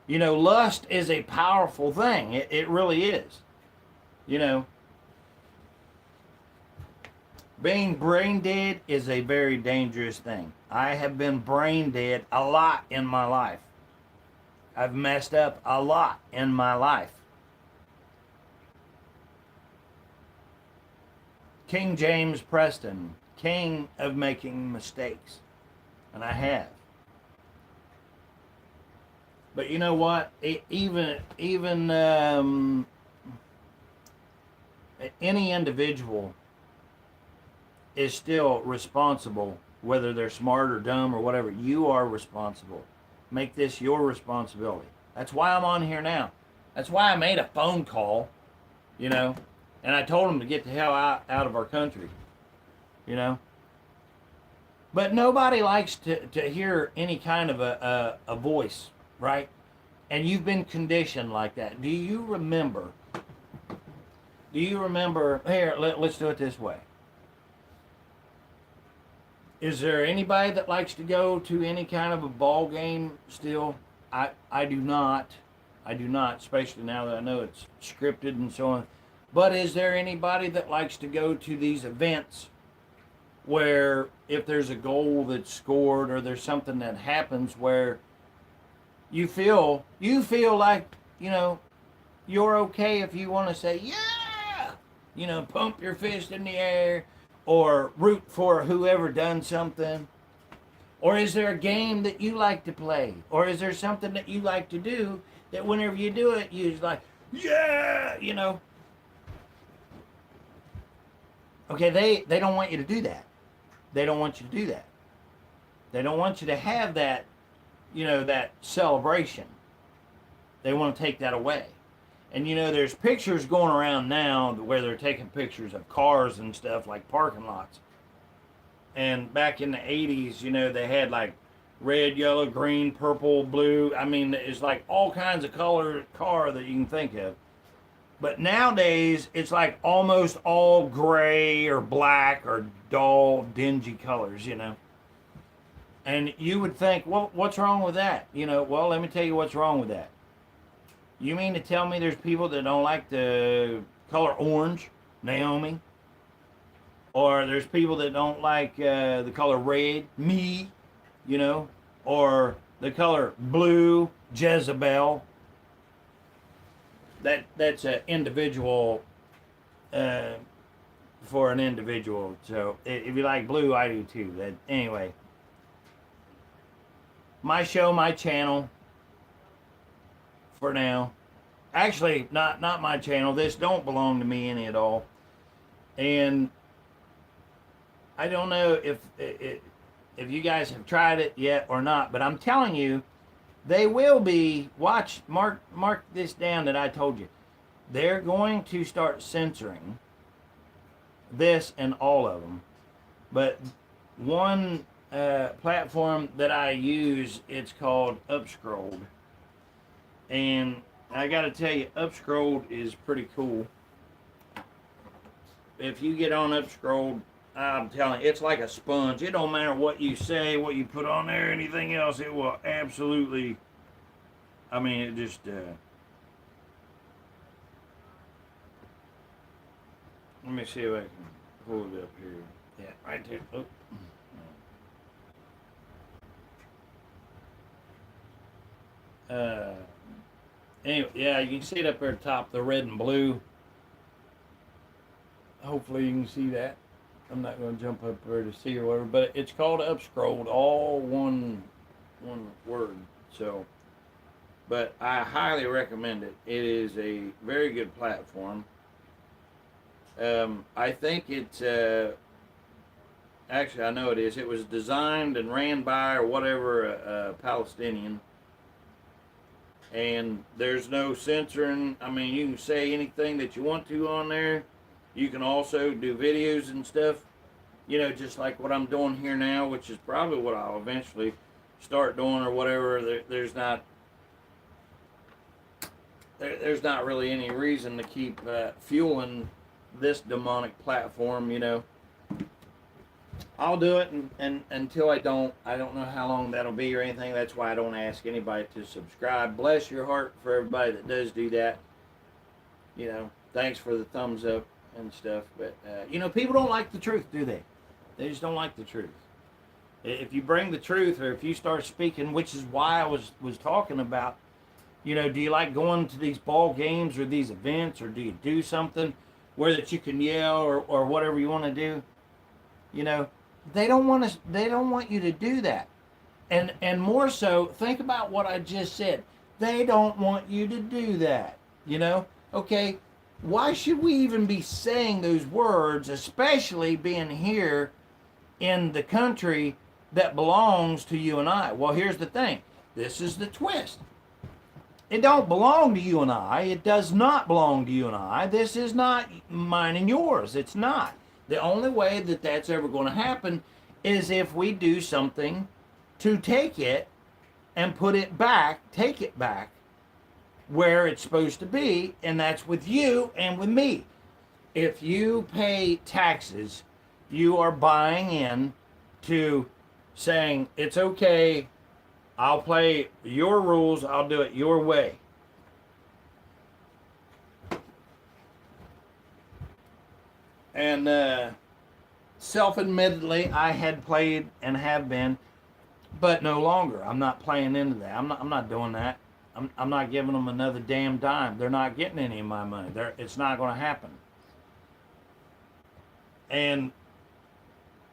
You know, lust is a powerful thing. It really is. You know, being brain dead is a very dangerous thing. I have been brain dead a lot in my life. I've messed up a lot in my life. King James Preston, king of making mistakes. And I have. But you know what? Even any individual is still responsible, whether they're smart or dumb or whatever. You are responsible. Make this your responsibility. That's why I'm on here now. That's why I made a phone call, you know, and I told them to get the hell out of our country, you know. But nobody likes to hear any kind of a voice, right? And you've been conditioned like that. Do you remember, here, let's do it this way. Is there anybody that likes to go to any kind of a ball game still? I do not. I do not, especially now that I know it's scripted and so on. But is there anybody that likes to go to these events where if there's a goal that's scored or there's something that happens where you feel like, you're okay if you want to say, yeah, pump your fist in the air or root for whoever done something? Or is there a game that you like to play? Or is there something that you like to do that whenever you do it, you're like, yeah, Okay, they don't want you to do that. They don't want you to do that. They don't want you to have that, that celebration. They want to take that away. And there's pictures going around now where they're taking pictures of cars and stuff, like parking lots. And back in the 80s, they had like red, yellow, green, purple, blue. I mean, it's like all kinds of color car that you can think of. But nowadays, it's like almost all gray or black or dull, dingy colors, And you would think, well, what's wrong with that? Well, let me tell you what's wrong with that. You mean to tell me there's people that don't like the color orange, Naomi? Or there's people that don't like the color red, me, Or the color blue, Jezebel. That's an individual, for an individual. So if you like blue, I do too. Anyway. My show, my channel. For now. Actually, not my channel. This don't belong to me any at all. And I don't know if you guys have tried it yet or not, but I'm telling you, they will be, mark this down that I told you. They're going to start censoring this and all of them. But one platform that I use, it's called Upscrolled. And I got to tell you, Upscrolled is pretty cool. If you get on Upscrolled, I'm telling you, it's like a sponge. It don't matter what you say, what you put on there, anything else. It will absolutely, it just, let me see if I can pull it up here. Yeah, right there. Oh. Anyway, yeah, you can see it up there at the top, the red and blue. Hopefully you can see that. I'm not going to jump up there to see or whatever, but it's called Upscrolled, all one word. So, but I highly recommend it. It is a very good platform. I think it's actually, I know it is. It was designed and ran by or whatever a Palestinian. And there's no censoring. You can say anything that you want to on there. You can also do videos and stuff, just like what I'm doing here now, which is probably what I'll eventually start doing or whatever. There's not really any reason to keep fueling this demonic platform, I'll do it and until I don't know how long that'll be or anything. That's why I don't ask anybody to subscribe. Bless your heart for everybody that does do that. Thanks for the thumbs up and stuff. But, people don't like the truth, do they? They just don't like the truth. If you bring the truth or if you start speaking, which is why I was talking about, do you like going to these ball games or these events, or do you do something where that you can yell or whatever you want to do? They don't want you to do that. And more so, think about what I just said. They don't want you to do that. Okay, why should we even be saying those words, especially being here in the country that belongs to you and I? Well, here's the thing. This is the twist. It don't belong to you and I. It does not belong to you and I. This is not mine and yours. It's not. The only way that that's ever going to happen is if we do something to take it and take it back where it's supposed to be, and that's with you and with me. If you pay taxes, you are buying in to saying, it's okay, I'll play your rules, I'll do it your way. And self-admittedly, I had played and have been, but no longer. I'm not playing into that. I'm not doing that. I'm not giving them another damn dime. They're not getting any of my money. It's not going to happen. And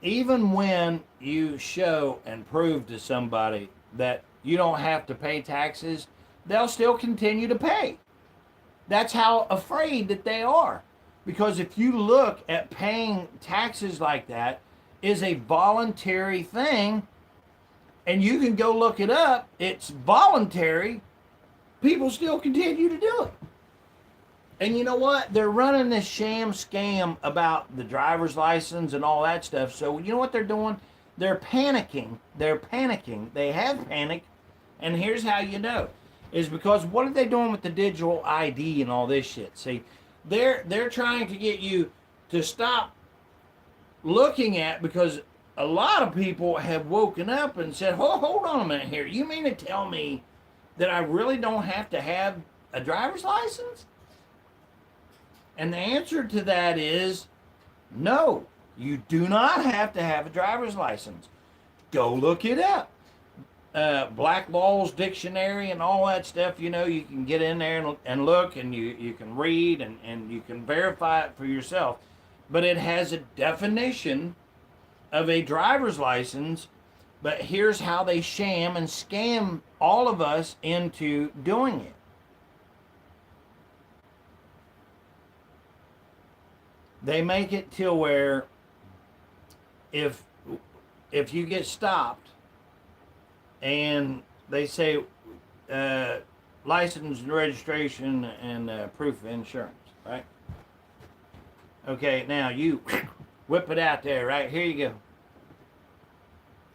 even when you show and prove to somebody that you don't have to pay taxes, they'll still continue to pay. That's how afraid that they are. Because if you look at paying taxes like that is a voluntary thing, and you can go look it up, it's voluntary, people still continue to do it. And you know what? They're running this sham scam about the driver's license and all that stuff. So you know what they're doing? They're panicking. They're panicking. They have panicked. And here's how you know. Is because what are they doing with the digital ID and all this shit? See, they're trying to get you to stop looking at, because a lot of people have woken up and said, hold on a minute here. You mean to tell me that I really don't have to have a driver's license? And the answer to that is no, you do not have to have a driver's license. Go look it up. Black Laws Dictionary and all that stuff, you know, you can get in there and look, and you can read and you can verify it for yourself. But it has a definition of a driver's license, but here's how they sham and scam all of us into doing it. They make it till where if you get stopped and they say license and registration and proof of insurance, right? Okay, now you whip it out there, right? Here you go.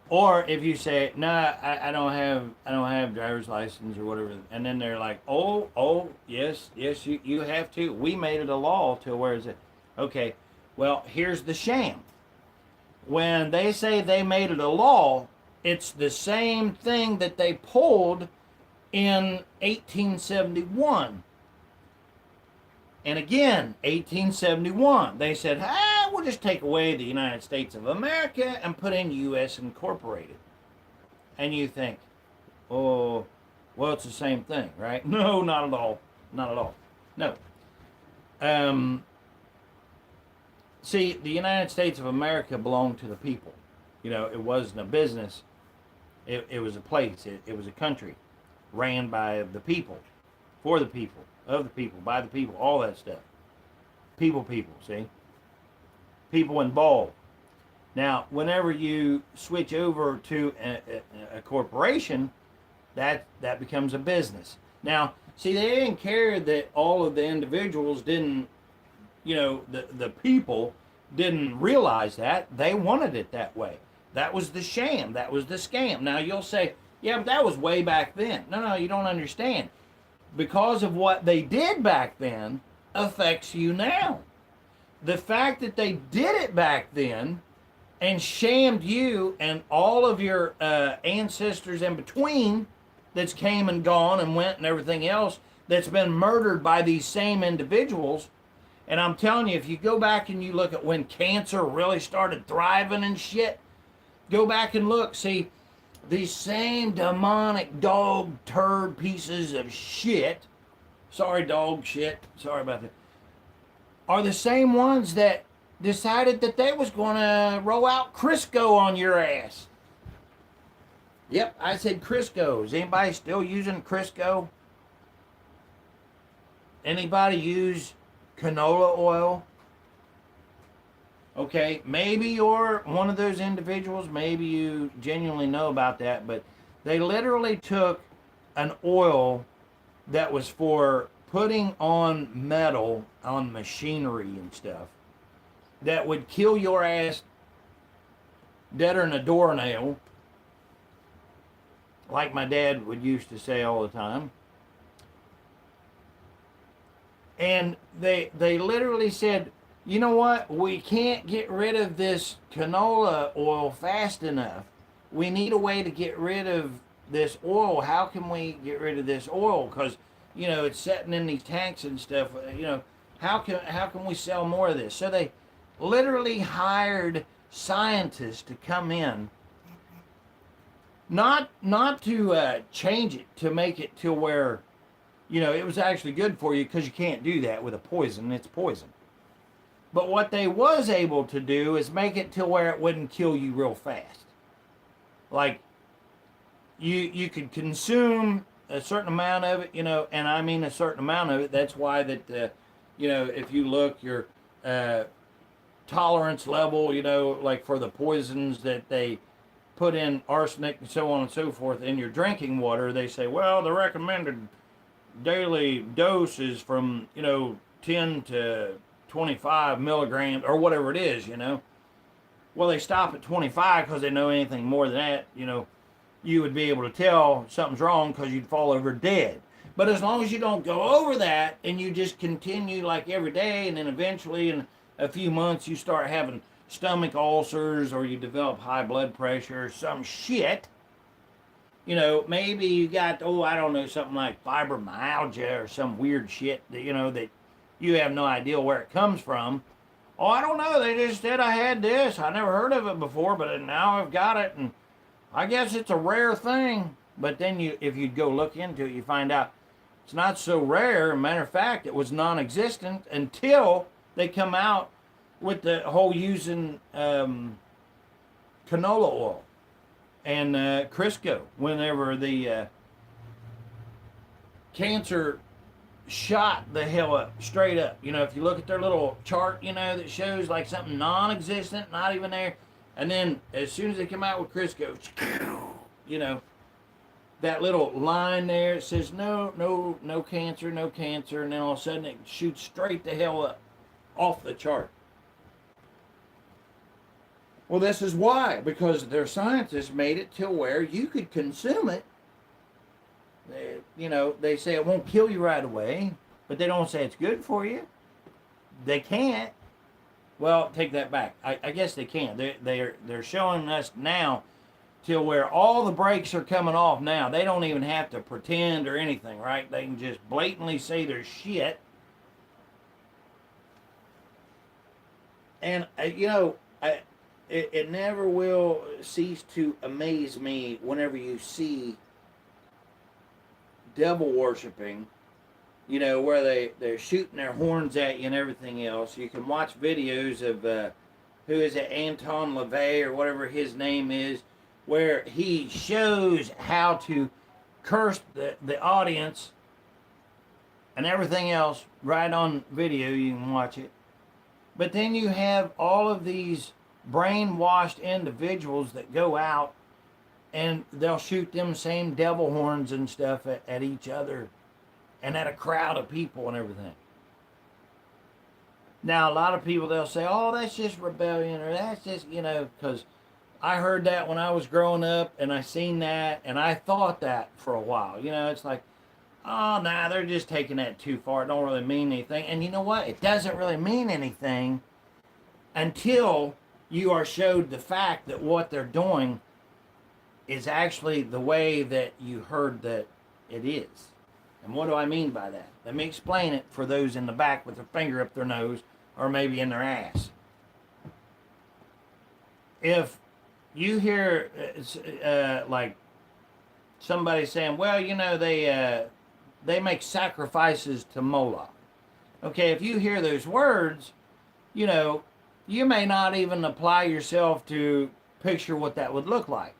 Or if you say, no, I don't have driver's license or whatever, and then they're like, oh, yes, you have to. We made it a law to where is it? Okay, well, here's the sham. When they say they made it a law, it's the same thing that they pulled in 1871. And again, 1871, they said, we'll just take away the United States of America and put in U.S. Incorporated. And you think, oh, well, it's the same thing, right? No, not at all. Not at all. No. See, the United States of America belonged to the people. You know, it wasn't a business. It was a place. It was a country ran by the people, for the people, of the people, by the people, all that stuff. People, see? People involved. Now, whenever you switch over to a corporation, that becomes a business. Now, see, they didn't care that all of the individuals didn't, you know, the people didn't realize that. They wanted it that way. That was the sham. That was the scam. Now, you'll say, yeah, but that was way back then. No, you don't understand. Because of what they did back then affects you now. The fact that they did it back then and shamed you and all of your ancestors in between that's came and gone and went and everything else that's been murdered by these same individuals. And I'm telling you, if you go back and you look at when cancer really started thriving and shit, go back and look. See, these same demonic dog turd pieces of shit, sorry dog shit, sorry about that, are the same ones that decided that they was going to roll out Crisco on your ass. Yep, I said Crisco. Is anybody still using Crisco? Anybody use canola oil? Okay, maybe you're one of those individuals, maybe you genuinely know about that, but they literally took an oil that was for putting on metal on machinery and stuff that would kill your ass deader than a doornail, like my dad would used to say all the time. And they literally said, you know what? We can't get rid of this canola oil fast enough. We need a way to get rid of this oil. How can we get rid of this oil? Because, it's sitting in these tanks and stuff. How can we sell more of this? So they literally hired scientists to come in, not to change it to make it to where, it was actually good for you, because you can't do that with a poison. It's poison. But what they was able to do is make it to where it wouldn't kill you real fast. Like, you could consume a certain amount of it, and I mean a certain amount of it. That's why that, if you look, your tolerance level, like for the poisons that they put in, arsenic and so on and so forth, in your drinking water, they say, well, the recommended daily dose is from, 10 to 25 milligrams or whatever it is, Well, they stop at 25 because they know anything more than that, you would be able to tell something's wrong because you'd fall over dead. But as long as you don't go over that and you just continue like every day, and then eventually in a few months you start having stomach ulcers, or you develop high blood pressure or some shit, maybe you got, I don't know, something like fibromyalgia or some weird shit that, that you have no idea where it comes from. Oh, I don't know. They just said I had this. I never heard of it before, but now I've got it, and I guess it's a rare thing. But then if you go look into it, you find out it's not so rare. Matter of fact, it was non-existent until they come out with the whole using canola oil and Crisco. Whenever the cancer shot the hell up, straight up. If you look at their little chart, that shows like something non-existent, not even there. And then as soon as they come out with Crisco, that little line there, it says no cancer, no cancer. And then all of a sudden it shoots straight the hell up off the chart. Well, this is why, because their scientists made it to where you could consume it. They say it won't kill you right away, but they don't say it's good for you. They can't. Well, take that back. I guess they can. They're showing us now till where all the brakes are coming off now. They don't even have to pretend or anything, right? They can just blatantly say their shit. And, it never will cease to amaze me whenever you see devil worshiping, where they're shooting their horns at you and everything else. You can watch videos of, who is it, Anton LaVey or whatever his name is, where he shows how to curse the audience and everything else right on video. You can watch it. But then you have all of these brainwashed individuals that go out and they'll shoot them same devil horns and stuff at each other and at a crowd of people and everything. Now, a lot of people, they'll say, oh, that's just rebellion, or that's just, because I heard that when I was growing up, and I seen that, and I thought that for a while. It's like, oh, nah, they're just taking that too far. It don't really mean anything. And you know what? It doesn't really mean anything until you are showed the fact that what they're doing is actually the way that you heard that it is. And what do I mean by that? Let me explain it for those in the back with their finger up their nose or maybe in their ass. If you hear like somebody saying, well, they make sacrifices to Moloch. Okay, if you hear those words, you may not even apply yourself to picture what that would look like.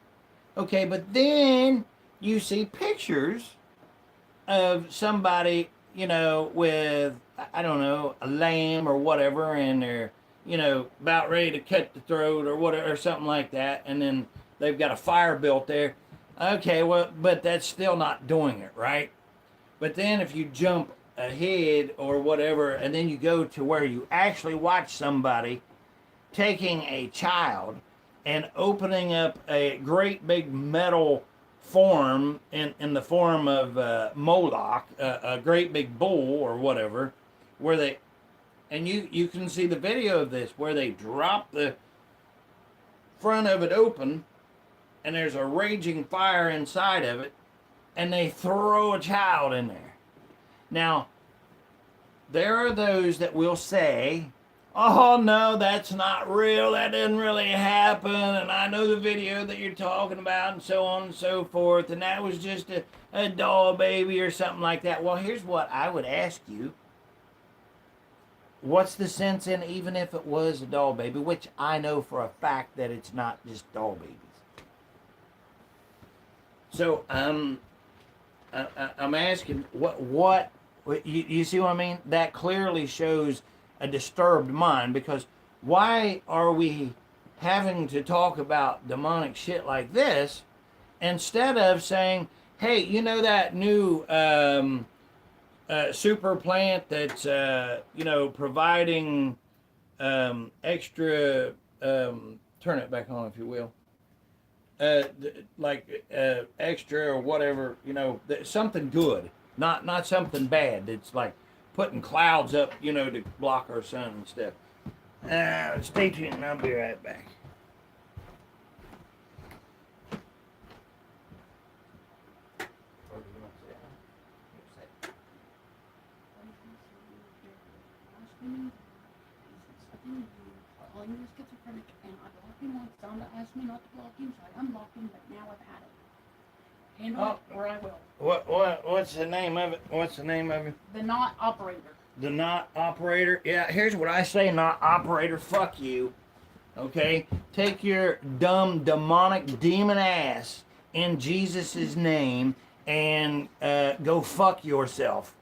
Okay, but then you see pictures of somebody, with, I don't know, a lamb or whatever, and they're, about ready to cut the throat or whatever, or something like that, and then they've got a fire built there. Okay, well, but that's still not doing it, right? But then if you jump ahead or whatever, and then you go to where you actually watch somebody taking a child and opening up a great big metal form in the form of Moloch, a great big bull or whatever, where they And you can see the video of this where they drop the front of it open and there's a raging fire inside of it and they throw a child in there. Now, there are those that will say, oh no, that's not real, that didn't really happen, and I know the video that you're talking about, and so on and so forth, and that was just a doll baby or something like that. Well, here's what I would ask you. What's the sense in even if it was a doll baby, which I know for a fact that it's not just doll babies. So I'm asking, what you see what I mean? That clearly shows a disturbed mind, because why are we having to talk about demonic shit like this instead of saying, hey, you know that new super plant that's providing extra turn it back on if you will, extra or whatever, something good, not something bad. It's like putting clouds up, to block our sun and stuff. Stay tuned, I'll be right back. Calling you schizophrenic, and I blocked him once. Zonda asked me not to block him, so I unblocked him, but now I've had it. Handle it, or I will. What's the name of it? What's the name of it? The not operator. The not operator? Yeah, here's what I say, not operator. Fuck you. Okay? Take your dumb, demonic, demon ass in Jesus' name and go fuck yourself.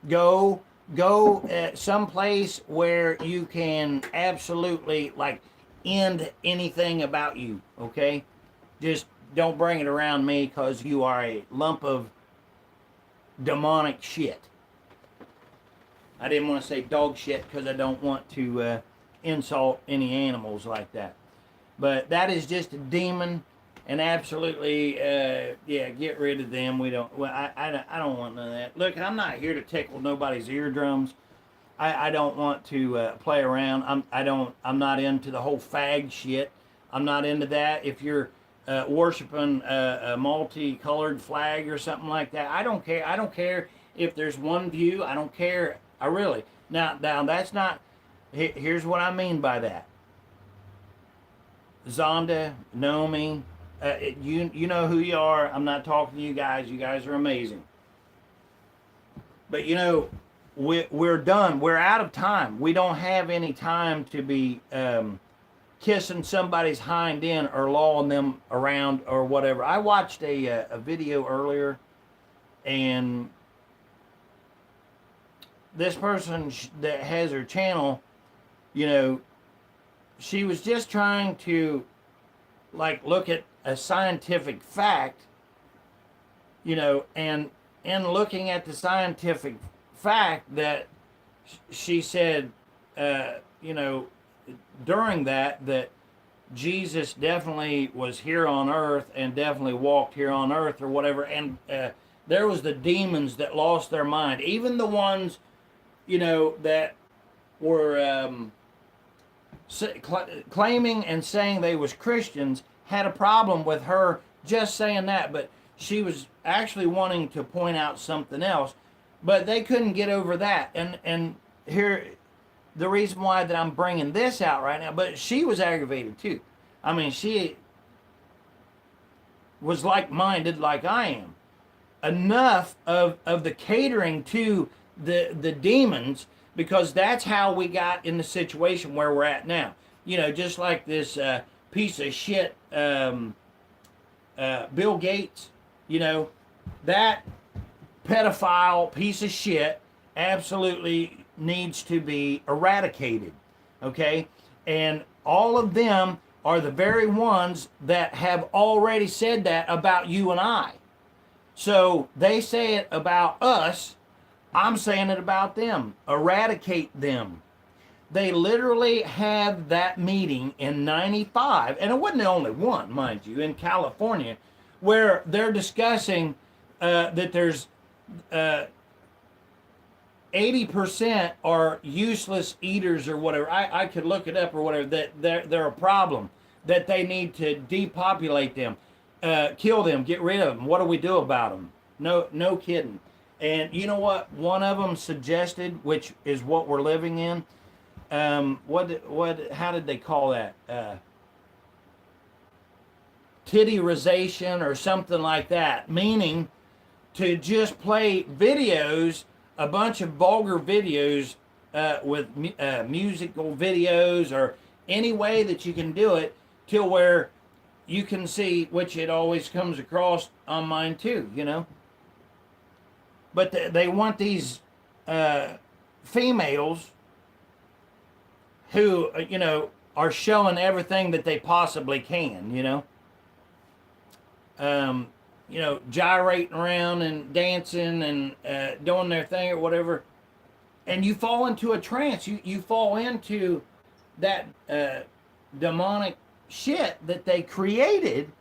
Go someplace where you can absolutely, end anything about you, okay? Just don't bring it around me, because you are a lump of demonic shit. I didn't want to say dog shit because I don't want to insult any animals like that. But that is just a demon, and absolutely, get rid of them. We don't. Well, I don't want none of that. Look, I'm not here to tickle nobody's eardrums. I don't want to play around. I'm not into the whole fag shit. I'm not into that. If you're worshiping a multicolored flag or something like that, I don't care. I don't care if there's one view. I don't care. I really. Now that's not. Here's what I mean by that. Zonda, Nomi, you know who you are. I'm not talking to you guys. You guys are amazing. But we're done. We're out of time. We don't have any time to be kissing somebody's hind end or lawing them around or whatever. I watched a video earlier, and this person that has her channel, she was just trying to look at a scientific fact, and in looking at the scientific fact that she said, during that Jesus definitely was here on earth and definitely walked here on earth or whatever, and there was the demons that lost their mind, even the ones that were claiming and saying they was Christians, had a problem with her just saying that, but she was actually wanting to point out something else, but they couldn't get over that. And here, the reason why that I'm bringing this out right now, but she was aggravated too. I mean, she was like-minded like I am. Enough of the catering to the demons, because that's how we got in the situation where we're at now. Just like this piece of shit, Bill Gates, that pedophile piece of shit absolutely needs to be eradicated, okay? And all of them are the very ones that have already said that about you and I. So they say it about us, I'm saying it about them. Eradicate them. They literally have that meeting in 95, and it wasn't the only one, mind you, in California, where they're discussing that there's 80% are useless eaters or whatever. I could look it up or whatever. That they're a problem. That they need to depopulate them, kill them, get rid of them. What do we do about them? No kidding. And you know what? One of them suggested, which is what we're living in. How did they call that? Tittyrization or something like that, meaning to just play videos, a bunch of vulgar videos with musical videos or any way that you can do it till where you can see, which it always comes across on mine too, you know. But they want these females who, you know, are showing everything that they possibly can, you know. You know, gyrating around and dancing and doing their thing or whatever. And you fall into a trance. You fall into that demonic shit that they created.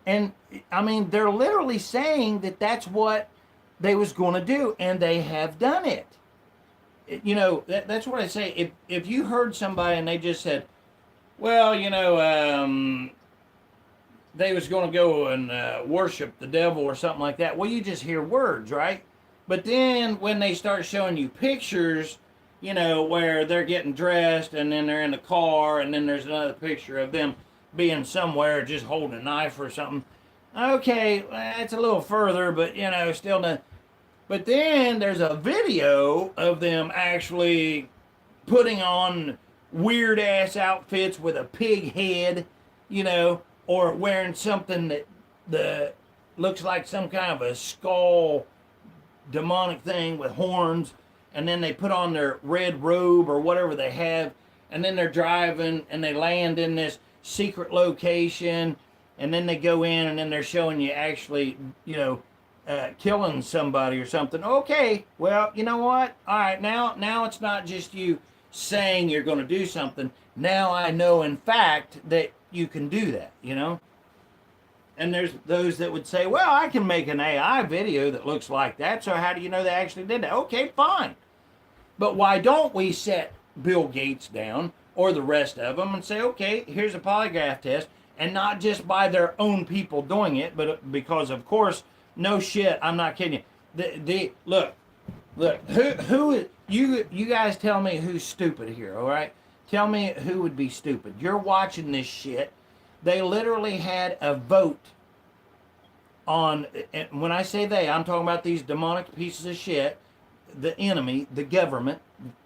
And, I mean, they're literally saying that that's what they was going to do, and they have done it. You know, that's what I say. If you heard somebody and they just said, well, you know, they was going to go and worship the devil or something like that. Well, you just hear words, right? But then when they start showing you pictures, you know, where they're getting dressed and then they're in the car and then there's another picture of them being somewhere just holding a knife or something. Okay, that's a little further, but, you know, still not. But then there's a video of them actually putting on weird ass outfits with a pig head, you know, or wearing something that looks like some kind of a skull demonic thing with horns, and then they put on their red robe or whatever they have, and then they're driving and they land in this secret location, and then they go in and then they're showing you actually, you know, killing somebody or something. Okay, well, you know what? All right, now it's not just you saying you're going to do something. Now I know in fact that you can do that, you know? And there's those that would say, well, I can make an AI video that looks like that, so how do you know they actually did that? Okay, fine. But why don't we set Bill Gates down or the rest of them and say, okay, here's a polygraph test, and not just by their own people doing it, but because, of course, no shit, I'm not kidding you. Look, who you guys tell me who's stupid here, all right? Tell me who would be stupid. You're watching this shit. They literally had a vote on, and when I say they, I'm talking about these demonic pieces of shit, the enemy, the government,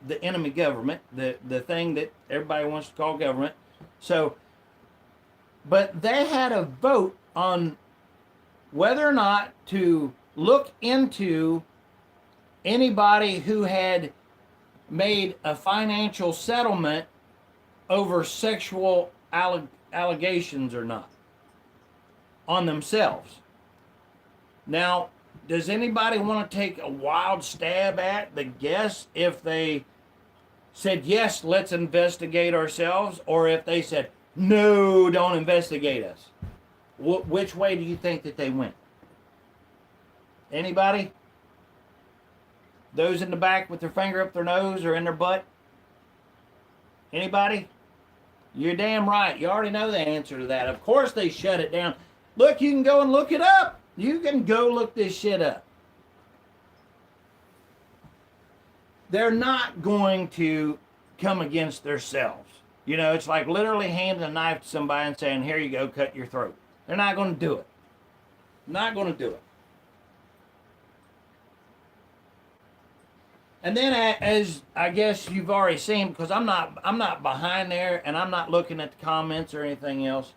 the enemy government, the thing that everybody wants to call government. So, but they had a vote on whether or not to look into anybody who had made a financial settlement over sexual allegations or not on themselves. Now, does anybody want to take a wild stab at the guess if they said, yes, let's investigate ourselves, or if they said, no, don't investigate us? Which way do you think that they went? Anybody? Those in the back with their finger up their nose or in their butt? Anybody? You're damn right. You already know the answer to that. Of course they shut it down. Look, you can go and look it up. You can go look this shit up. They're not going to come against themselves. You know, it's like literally handing a knife to somebody and saying, here you go, cut your throat. They're not going to do it. Not going to do it. And then, as I guess you've already seen, because I'm not behind there, and I'm not looking at the comments or anything else.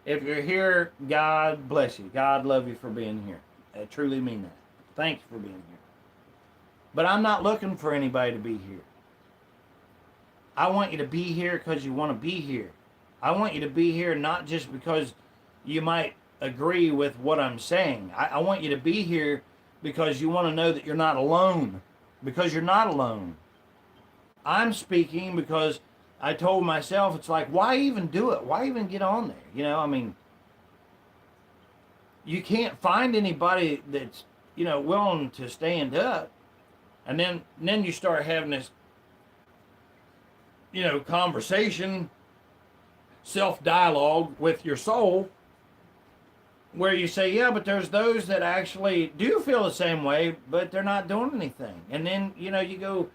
If you're here, God bless you. God love you for being here. I truly mean that. Thank you for being here. But I'm not looking for anybody to be here. I want you to be here because you want to be here. I want you to be here not just because you might agree with what I'm saying. I want you to be here because you want to know that you're not alone. Because you're not alone. I'm speaking because I told myself, it's like, why even do it? Why even get on there? You know, I mean, you can't find anybody that's, you know, willing to stand up. And then you start having this, conversation, self-dialogue with your soul, where you say, yeah, but there's those that actually do feel the same way, but they're not doing anything. And then, you go,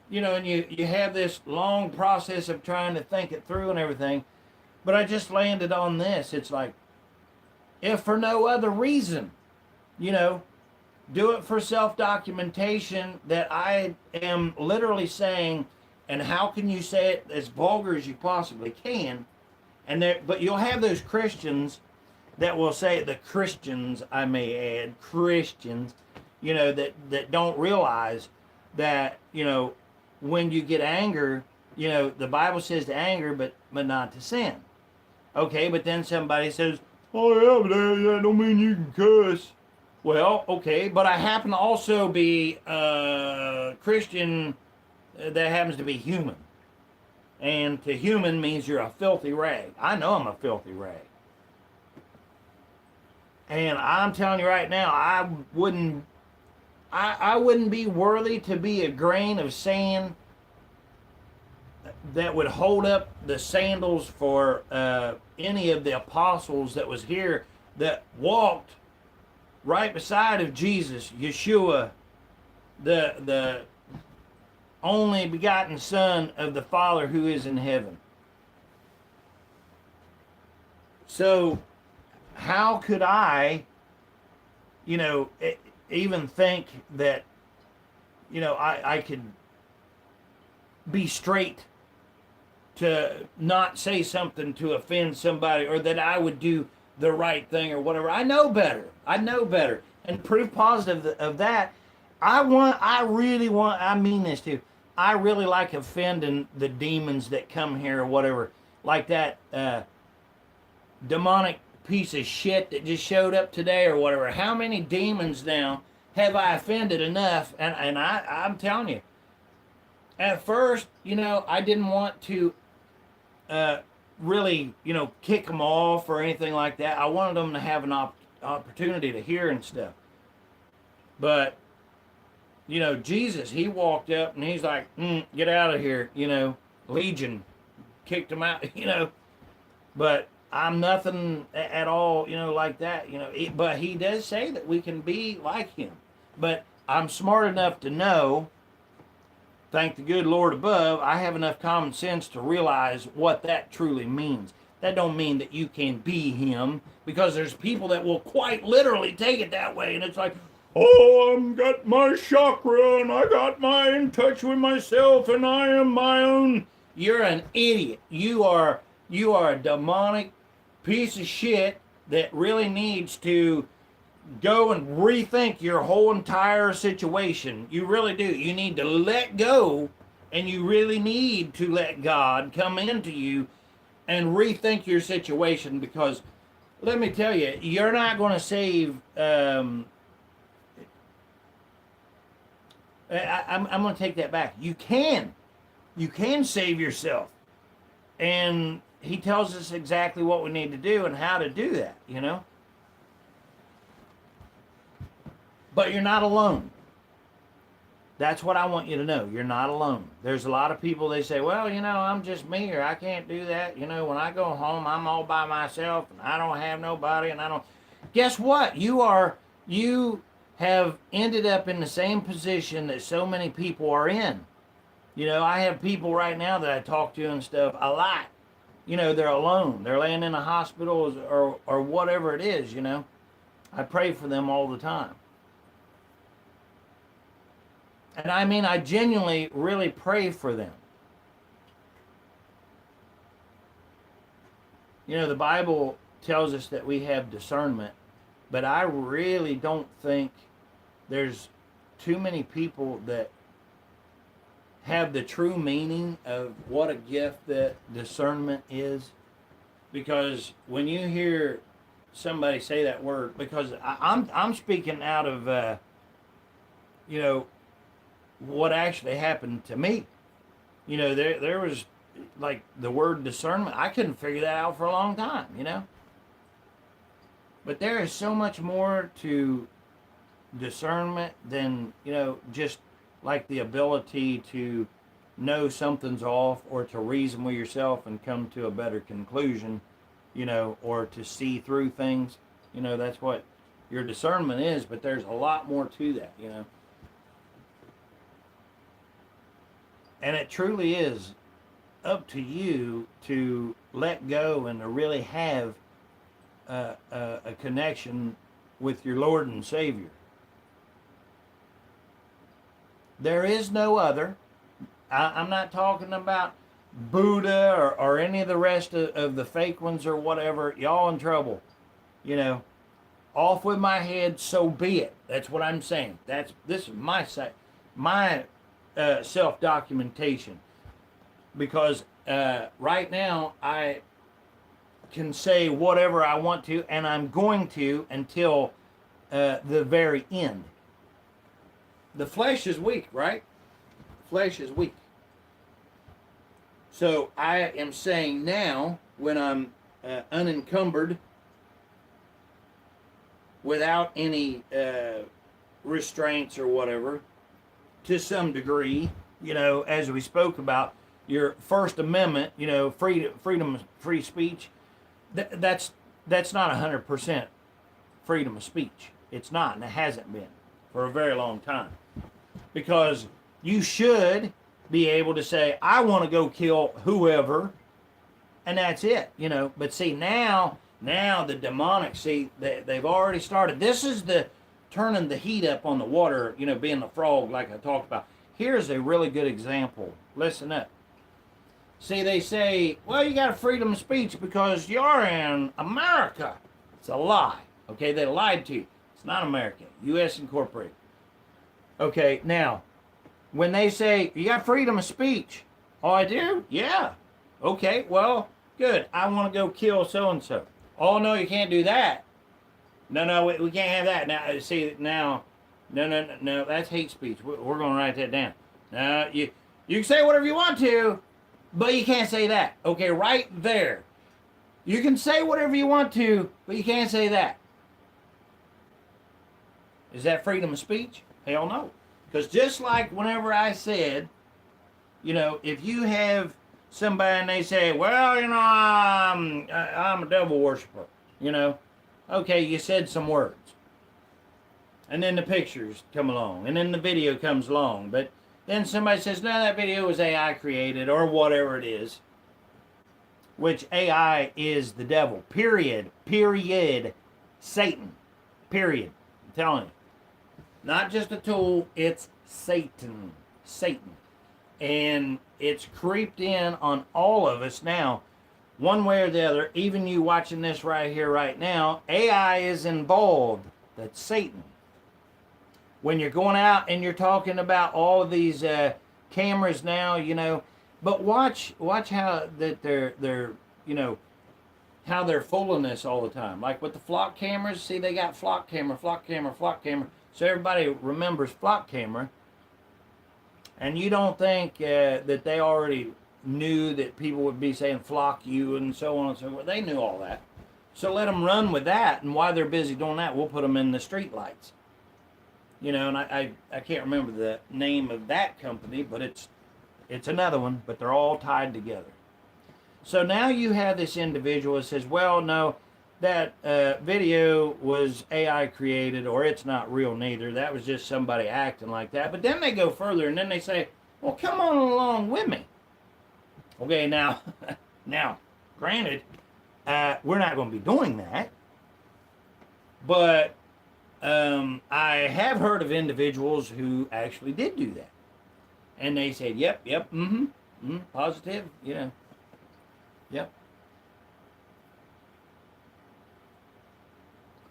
and you have this long process of trying to think it through and everything. But I just landed on this. It's like, if for no other reason, do it for self-documentation, that I am literally saying, and how can you say it as vulgar as you possibly can? But you'll have those Christians that will say, the Christians, I may add, Christians, that don't realize that, when you get anger, the Bible says to anger, but not to sin. Okay, but then somebody says, oh yeah, but that don't mean you can cuss. Well, okay, but I happen to also be a Christian that happens to be human. And to human means you're a filthy rag. I know I'm a filthy rag. And I'm telling you right now, I wouldn't be worthy to be a grain of sand that would hold up the sandals for any of the apostles that was here, that walked right beside of Jesus, Yeshua, the only begotten Son of the Father who is in heaven. So how could I, even think that, I could be straight to not say something to offend somebody, or that I would do the right thing or whatever? I know better. And proof positive of that, I mean this too. I really like offending the demons that come here or whatever, like that demonic piece of shit that just showed up today or whatever. How many demons now have I offended enough? And I'm telling you, at first, I didn't want to really, kick them off or anything like that. I wanted them to have an opportunity to hear and stuff. But, Jesus, he walked up and he's like, get out of here, Legion, kicked him out, But I'm nothing at all, like that, But he does say that we can be like him. But I'm smart enough to know, thank the good Lord above, I have enough common sense to realize what that truly means. That don't mean that you can be him, because there's people that will quite literally take it that way, and it's like, oh, I've got my chakra, and I got my in touch with myself, and I am my own. You're an idiot. You are a demonic piece of shit that really needs to go and rethink your whole entire situation. You really do. You need to let go, and you really need to let God come into you and rethink your situation, because let me tell you, you're not going to save I'm going to take that back. You can save yourself, and he tells us exactly what we need to do and how to do that, But you're not alone. That's what I want you to know. You're not alone. There's a lot of people, they say, well, I'm just me, or I can't do that. When I go home, I'm all by myself, and I don't have nobody, and I don't... Guess what? You have ended up in the same position that so many people are in. I have people right now that I talk to and stuff a lot. They're alone. They're laying in a hospital or whatever it is, I pray for them all the time. And I mean, I genuinely really pray for them. The Bible tells us that we have discernment, but I really don't think there's too many people that have the true meaning of what a gift that discernment is. Because when you hear somebody say that word, because I'm speaking out of what actually happened to me. There was like the word discernment. I couldn't figure that out for a long time, But there is so much more to discernment than, just like the ability to know something's off or to reason with yourself and come to a better conclusion, or to see through things. That's what your discernment is, but there's a lot more to that, And it truly is up to you to let go and to really have a connection with your Lord and Savior. There is no other. I'm not talking about Buddha or any of the rest of the fake ones or whatever. Y'all in trouble. Off with my head, so be it. That's what I'm saying. This is my self-documentation. Because right now I can say whatever I want to, and I'm going to until the very end. The flesh is weak, right? The flesh is weak. So I am saying now, when I'm unencumbered, without any restraints or whatever, to some degree, as we spoke about, your First Amendment, freedom, free speech, that's not 100% freedom of speech. It's not, and it hasn't been for a very long time. Because you should be able to say, I want to go kill whoever, and that's it, But see, now the demonic, they've already started. This is the turning the heat up on the water, being the frog like I talked about. Here's a really good example. Listen up. See, they say, well, you got a freedom of speech because you're in America. It's a lie. Okay, they lied to you. It's not America. U.S. Incorporated. Okay, now, when they say, you got freedom of speech. Oh, I do? Yeah. Okay, well, good. I want to go kill so-and-so. Oh, no, you can't do that. No, we can't have that. Now, see, now, no, that's hate speech. We're going to write that down. No, you can say whatever you want to, but you can't say that. Okay, right there. You can say whatever you want to, but you can't say that. Is that freedom of speech? Hell no. Because just like whenever I said, if you have somebody and they say, well, I'm a devil worshiper, okay, you said some words. And then the pictures come along, and then the video comes along, but then somebody says, no, that video was AI created, or whatever it is. Which AI is the devil. Period. Satan. Period. I'm telling you. Not just a tool, it's Satan. And it's creeped in on all of us now, one way or the other. Even you watching this right here, right now, AI is involved. That's Satan. When you're going out and you're talking about all of these cameras now, but watch how that they're how they're fooling us all the time. Like with the flock cameras, see, they got flock camera. So everybody remembers flock camera. And you don't think that they already knew that people would be saying flock you and so on and so forth. They knew all that. So let them run with that, and while they're busy doing that, we'll put them in the street lights. And I can't remember the name of that company, but it's another one, but they're all tied together. So now you have this individual that says, well, no, that video was AI created, or it's not real neither. That was just somebody acting like that. But then they go further, and then they say, well, come on along with me. Okay, now, granted, we're not going to be doing that. But I have heard of individuals who actually did do that. And they said, yep, positive, yep.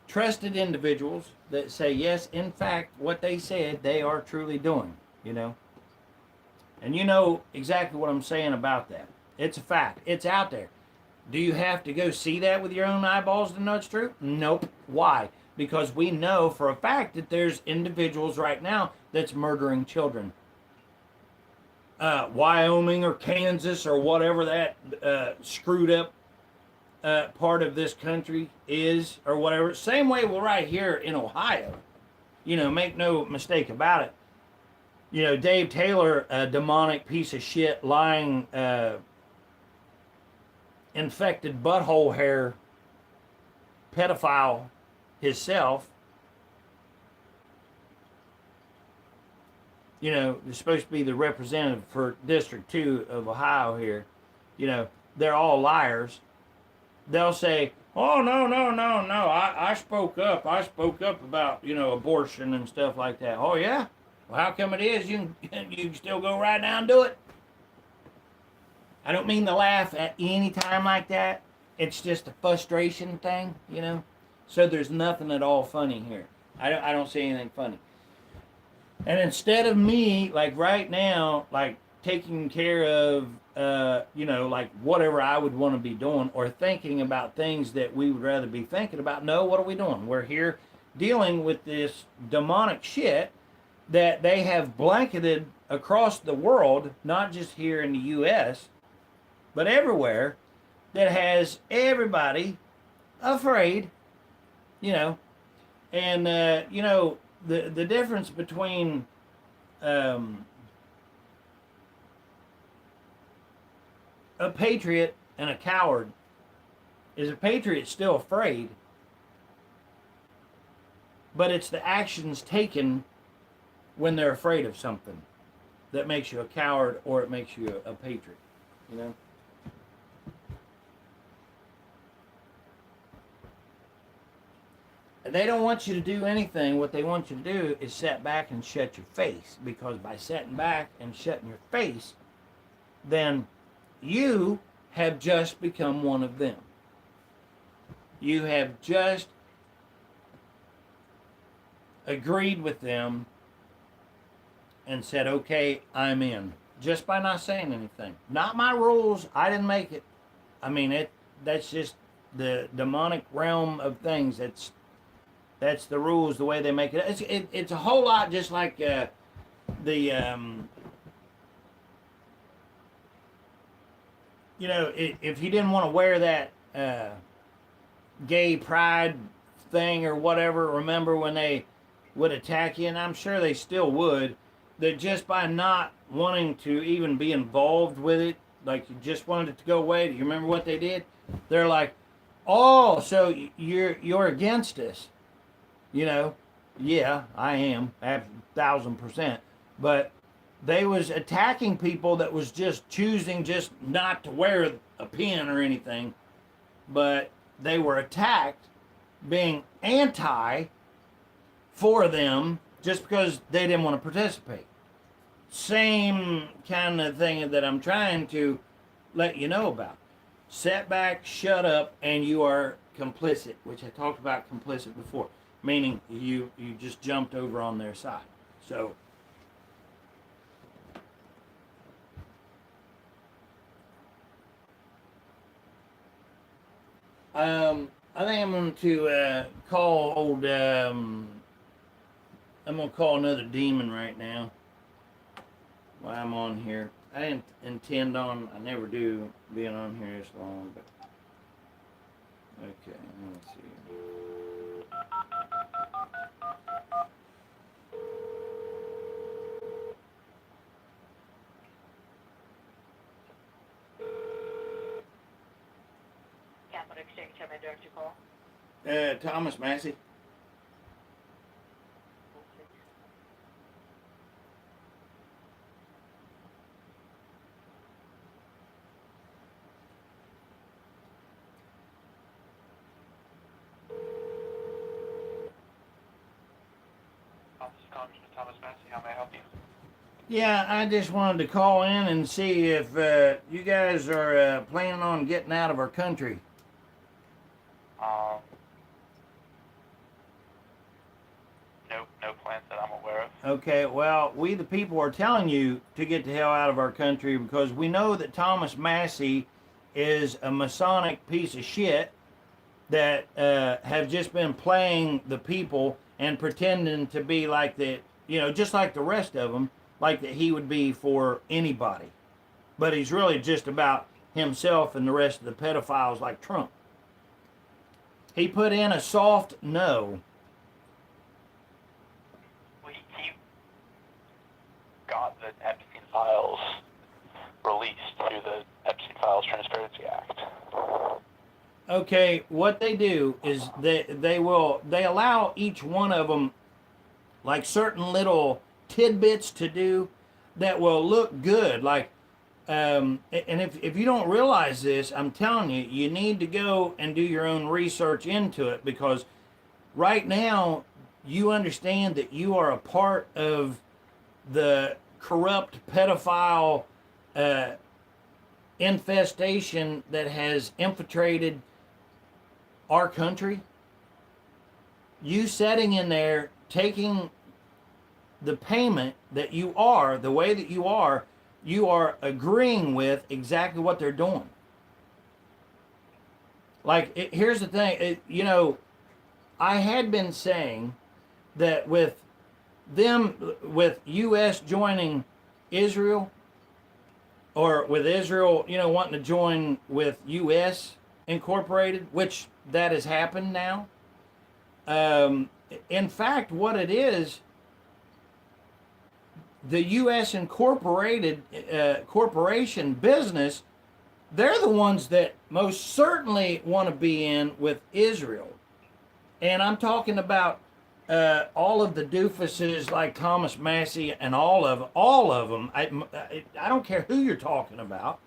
Trusted individuals that say, yes, in fact, what they said, they are truly doing, And you know exactly what I'm saying about that. It's a fact. It's out there. Do you have to go see that with your own eyeballs to know it's true? Nope. Why? Because we know for a fact that there's individuals right now that's murdering children. Wyoming or Kansas or whatever that screwed up part of this country is, or whatever. Same way we're right here in Ohio. Make no mistake about it. You know, Dave Taylor, a demonic piece of shit, lying, infected butthole hair pedophile himself. You know, is supposed to be the representative for District 2 of Ohio here. You know, they're all liars. They'll say, oh, no, no, no, no, I spoke up. I spoke up about, you know, abortion and stuff like that. Oh, yeah? Well, how come it is you can still go right now and do it? I don't mean to laugh at any time like that. It's just a frustration thing, you know? So there's nothing at all funny here. I don't see anything funny. And instead of me, like right now, like taking care of, you know, like whatever I would want to be doing or thinking about things that we would rather be thinking about, no, what are we doing? We're here dealing with this demonic shit that they have blanketed across the world, not just here in the U.S., but everywhere, that has everybody afraid, you know. And, you know, the difference between a patriot and a coward is a patriot's still afraid, but it's the actions taken when they're afraid of something that makes you a coward or it makes you a patriot, you know. They don't want you to do anything. What they want you to do is sit back and shut your face, because by sitting back and shutting your face, then you have just become one of them. You have just agreed with them and said, okay, I'm in, just by not saying anything. Not my rules. I didn't make it. I mean, that's just the demonic realm of things. That's the rules, the way they make it. It's a whole lot just like the you know, if you didn't want to wear that gay pride thing or whatever, remember when they would attack you, and I'm sure they still would, that just by not wanting to even be involved with it, like you just wanted it to go away, do you remember what they did? They're like, oh, so you're against us. You know, yeah, I am, 1,000%. But they was attacking people that was just choosing just not to wear a pin or anything. But they were attacked being anti for them just because they didn't want to participate. Same kind of thing that I'm trying to let you know about. Sit back, shut up, and you are complicit, which I talked about complicit before. Meaning you just jumped over on their side. So I think I'm going to call old I'm going to call another demon right now while I'm on here. I didn't intend on, I never do, being on here this long, but okay, let's see. Catholic Exchange, how may I direct your call? Thomas Massey. Congressman Thomas Massey, how may I help you? Yeah, I just wanted to call in and see if you guys are planning on getting out of our country. No plans that I'm aware of. Okay, well, we the people are telling you to get the hell out of our country because we know that Thomas Massey is a Masonic piece of shit that have just been playing the people and pretending to be like the, you know, just like the rest of them, like that he would be for anybody. But he's really just about himself and the rest of the pedophiles like Trump. He put in a soft no. Well, wanted Epstein files released through the Epstein Files Transparency Act. Okay, what they do is they allow each one of them like certain little tidbits to do that will look good. Like, and if you don't realize this, I'm telling you, you need to go and do your own research into it, because right now you understand that you are a part of the corrupt pedophile infestation that has infiltrated our country. You sitting in there taking the payment that you are, the way that you are agreeing with exactly what they're doing. Like, here's the thing, I had been saying that with U.S. joining Israel, or with Israel, wanting to join with U.S. Incorporated, which that has happened now. In fact, what it is, the U.S. Incorporated corporation business, they're the ones that most certainly want to be in with Israel. And I'm talking about all of the doofuses like Thomas Massey and all of them. I don't care who you're talking about.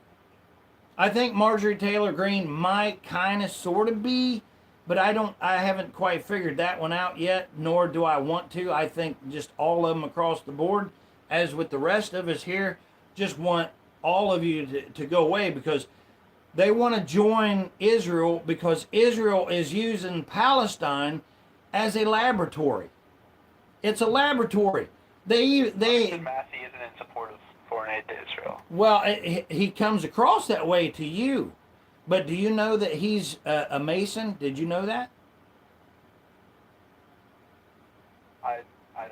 I think Marjorie Taylor Greene might kind of sort of be, but I haven't quite figured that one out yet, nor do I want to. I think just all of them across the board, as with the rest of us here, just want all of you to go away, because they want to join Israel because Israel is using Palestine as a laboratory. It's a laboratory. Massey isn't in support of foreign aid to Israel. Well, he comes across that way to you, but do you know that he's a Mason? Did you know that? I'd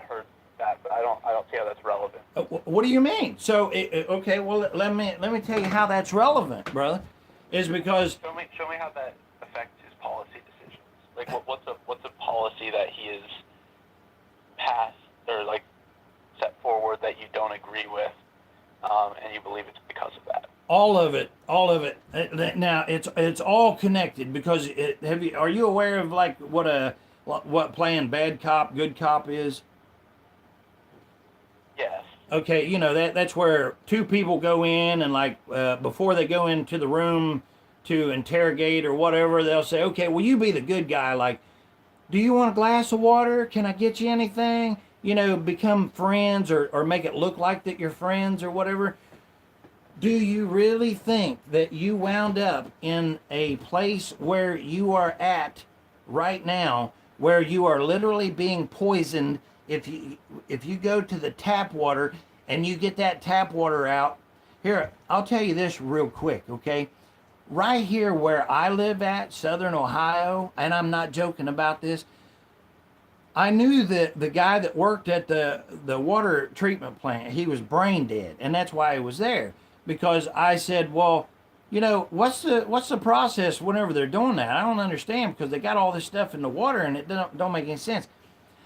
heard that, but I don't see how that's relevant. What do you mean? So okay, well let me tell you how that's relevant, brother. Is because show me how that affects his policy decisions. Like what's a policy that he has passed or like set forward that you don't agree with, and you believe it's because of that? All of it. Now it's all connected, because are you aware of like what playing bad cop, good cop is? Yes. Okay, that's where two people go in and like before they go into the room to interrogate or whatever, they'll say, okay, will you be the good guy? Like, do you want a glass of water? Can I get you anything? Become friends or make it look like that you're friends or whatever. Do you really think that you wound up in a place where you are at right now, where you are literally being poisoned? If you go to the tap water and you get that tap water out, here, I'll tell you this real quick, okay? Right here where I live at, Southern Ohio, and I'm not joking about this, I knew that the guy that worked at the water treatment plant, he was brain dead, and that's why he was there. Because I said, well, what's the process whenever they're doing that? I don't understand, because they got all this stuff in the water and it don't make any sense.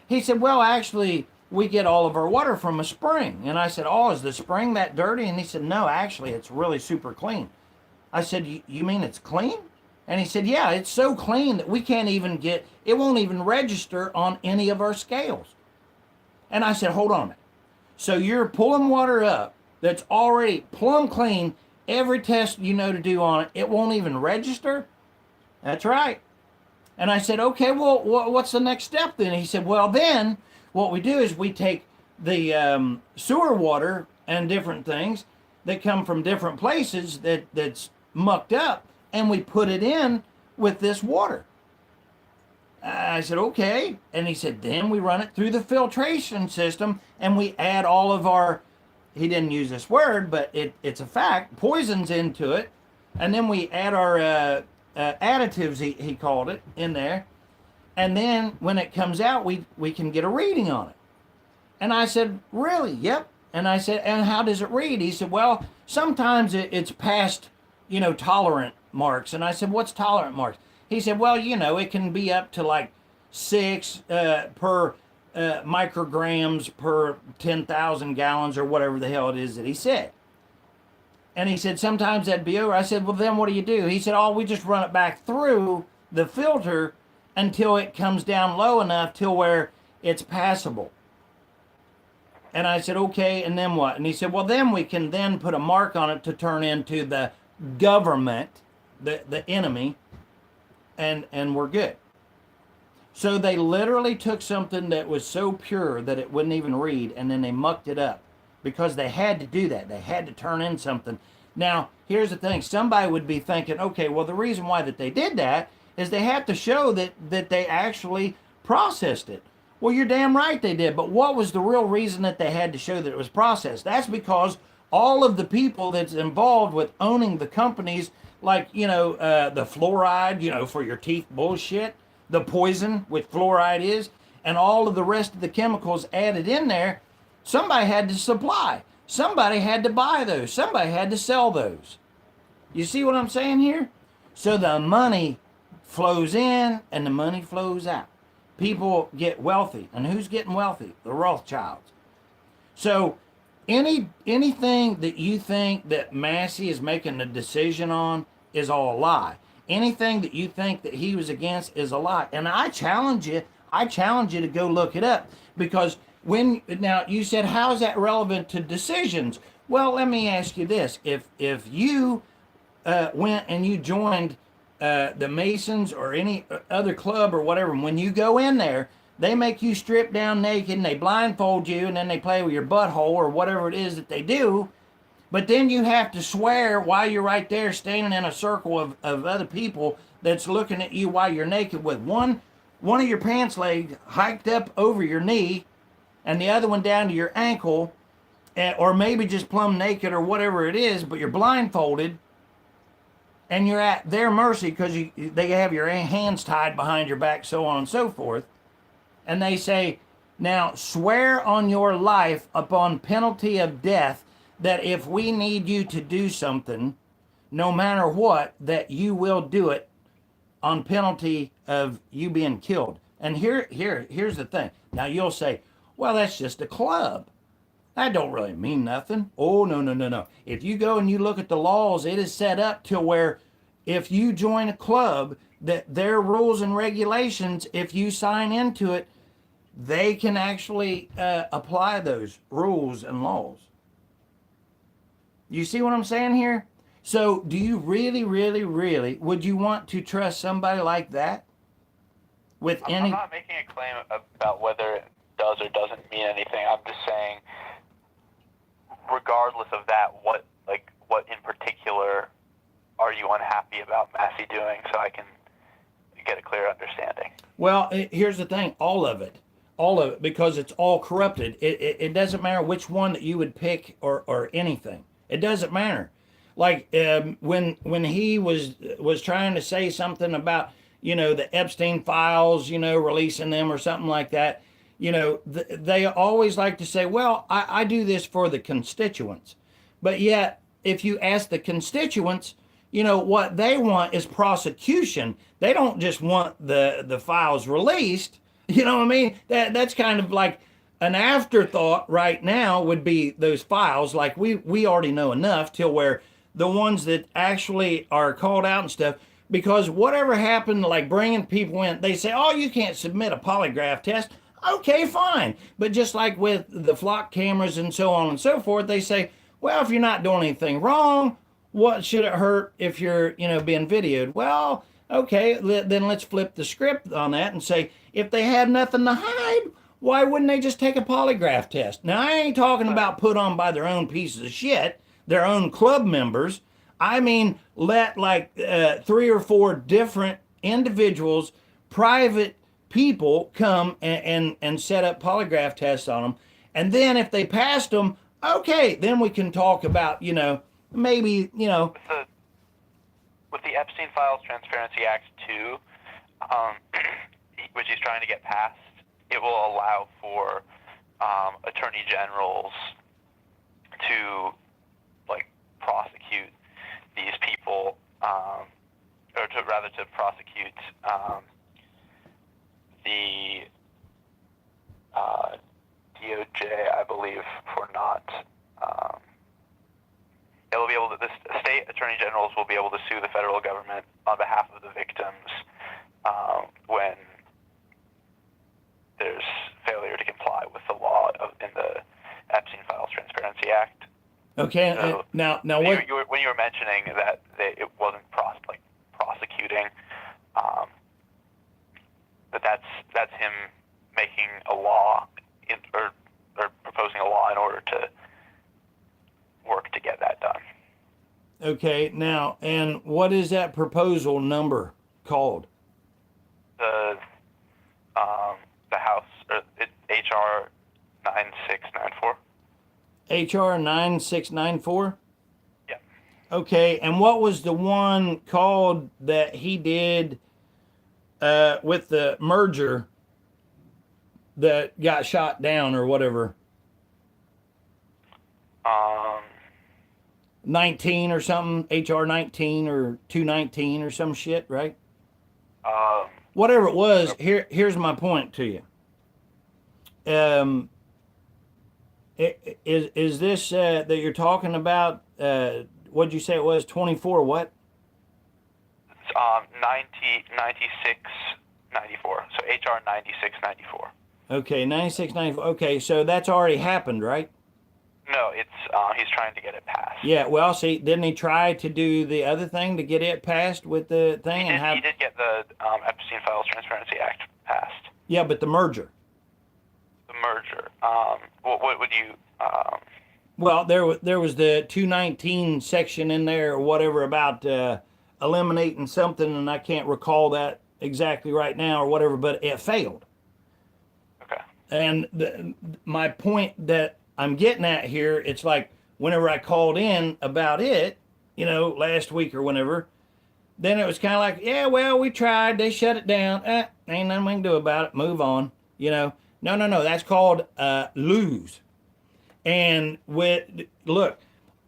He said, well, actually, we get all of our water from a spring. And I said, oh, is the spring that dirty? And he said, no, actually, it's really super clean. I said, you mean it's clean? And he said, yeah, it's so clean that we can't even it won't even register on any of our scales. And I said, hold on a minute. So you're pulling water up that's already plumb clean, every test you know to do on it, it won't even register? That's right. And I said, okay, well, what's the next step then? He said, well, then what we do is we take the sewer water and different things that come from different places that's mucked up, and we put it in with this water. I said, okay. And he said, then we run it through the filtration system and we add all of our, he didn't use this word, but it's a fact, poisons into it. And then we add our additives, he called it, in there. And then when it comes out, we can get a reading on it. And I said, really? Yep. And I said, and how does it read? He said, well, sometimes it's past, tolerant marks. And I said, what's tolerant marks? He said, well, it can be up to like 6 per micrograms per 10,000 gallons or whatever the hell it is that he said. And he said, sometimes that'd be over. I said, well, then what do? He said, oh, we just run it back through the filter until it comes down low enough till where it's passable. And I said, okay, and then what? And he said, well, then we can then put a mark on it to turn into the government, the enemy, and we're good. So they literally took something that was so pure that it wouldn't even read, and then they mucked it up because they had to do that. They had to turn in something. Now, here's the thing. Somebody would be thinking, okay, well, the reason why that they did that is they have to show that they actually processed it. Well, you're damn right they did. But what was the real reason that they had to show that it was processed? That's because all of the people that's involved with owning the companies, like, the fluoride, for your teeth bullshit, the poison, which fluoride is, and all of the rest of the chemicals added in there, somebody had to supply. Somebody had to buy those. Somebody had to sell those. You see what I'm saying here? So the money flows in and the money flows out. People get wealthy. And who's getting wealthy? The Rothschilds. So anything that you think that Massey is making a decision on is all a lie. Anything that you think that he was against is a lie. And I challenge you to go look it up, because now you said, how is that relevant to decisions? Well, let me ask you this. If you went and you joined the Masons or any other club or whatever, and when you go in there, they make you strip down naked and they blindfold you and then they play with your butthole or whatever it is that they do. But then you have to swear while you're right there standing in a circle of other people that's looking at you while you're naked with one of your pants legs hiked up over your knee and the other one down to your ankle, or maybe just plumb naked or whatever it is, but you're blindfolded and you're at their mercy because they have your hands tied behind your back, so on and so forth. And they say, now swear on your life upon penalty of death that if we need you to do something, no matter what, that you will do it on penalty of you being killed. And here's the thing. Now you'll say, well, that's just a club. That don't really mean nothing. Oh, no. If you go and you look at the laws, it is set up to where if you join a club, that their rules and regulations, if you sign into it, they can actually apply those rules and laws. You see what I'm saying here? So do you really, would you want to trust somebody like that? I'm not making a claim about whether it does or doesn't mean anything. I'm just saying, regardless of that, what in particular are you unhappy about Massey doing, so I can get a clear understanding? Well, here's the thing, all of it, because it's all corrupted. It doesn't matter which one that you would pick or anything. It doesn't matter. Like when he was trying to say something about, the Epstein files, releasing them or something like that, they always like to say, well, I do this for the constituents. But yet, if you ask the constituents, what they want is prosecution. They don't just want the files released. You know what I mean? That's kind of like an afterthought right now would be those files. Like we already know enough till where the ones that actually are called out and stuff, because whatever happened, like bringing people in, they say, oh, you can't submit a polygraph test. Okay, fine. But just like with the flock cameras and so on and so forth, they say, well, if you're not doing anything wrong, what should it hurt if you're, being videoed? Well, okay, then let's flip the script on that and say, if they have nothing to hide, why wouldn't they just take a polygraph test? Now, I ain't talking about put on by their own pieces of shit, their own club members. I mean, let 3 or 4 different individuals, private people come and set up polygraph tests on them. And then if they passed them, okay, then we can talk about, maybe. With the Epstein Files Transparency Act 2, which he's trying to get passed, it will allow for attorney generals to prosecute these people, or to prosecute the they will be able to. The state attorney generals will be able to sue the federal government on behalf of the victims when there's failure to comply with the law in the Epstein Files Transparency Act. Okay. So now when what? when you were mentioning that it wasn't prosecuting, that's him making a law or proposing a law in order to work to get that done. Okay. Now, and what is that proposal number called? The House, or it's HR 9694. HR 9694? Yeah. Okay, and what was the one called that he did with the merger that got shot down or whatever? 19 or something, HR 19 or 219 or some shit, right? Whatever it was, here's my point to you. Is this that you're talking about? What'd you say it was? 24 what? 9694. So HR 9694. Okay, 9694. Okay, so that's already happened, right? No, it's he's trying to get it passed. Yeah. Well, see, didn't he try to do the other thing to get it passed with the thing He did get the Epstein Files Transparency Act passed. Yeah, but the merger. The merger. What would you? Well, there was the 219 section in there or whatever about eliminating something, and I can't recall that exactly right now or whatever, but it failed. Okay. And my point that I'm getting at here, it's like whenever I called in about it, last week or whenever, then it was kind of like, yeah, well, we tried, they shut it down. Ain't nothing we can do about it. Move on. No, that's called lose. And we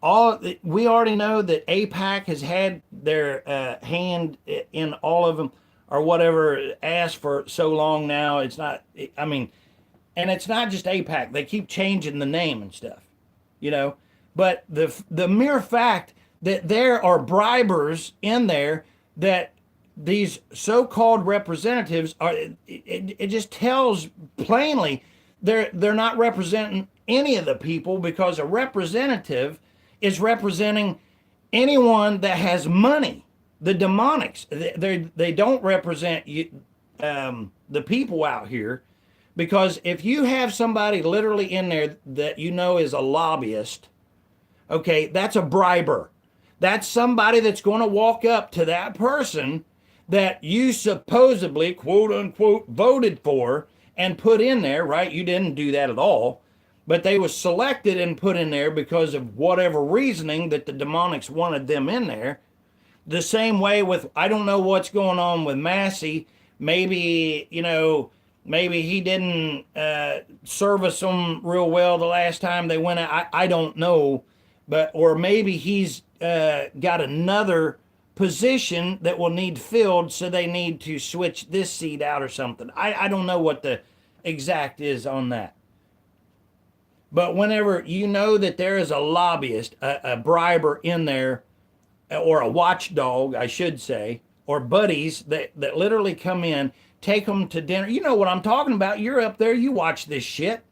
already know that AIPAC has had their hand in all of them or whatever asked for so long now. It's not, and it's not just AIPAC. They keep changing the name and stuff, But the mere fact that there are bribers in there, that these so-called representatives are, it just tells plainly they're not representing any of the people, because a representative is representing anyone that has money. The demonics, they don't represent the people out here. Because if you have somebody literally in there that is a lobbyist, okay, that's a briber. That's somebody that's going to walk up to that person that you supposedly, quote unquote, voted for and put in there, right? You didn't do that at all. But they was selected and put in there because of whatever reasoning that the demonics wanted them in there. The same way with, I don't know what's going on with Massey. Maybe he didn't service them real well the last time they went out. I don't know, or maybe he's got another position that will need filled, so they need to switch this seat out or something. I don't know what the exact is on that. But whenever you know that there is a lobbyist, a briber in there, or a watchdog, I should say, or buddies that literally come in, take them to dinner. You know what I'm talking about. You're up there, you watch this shit.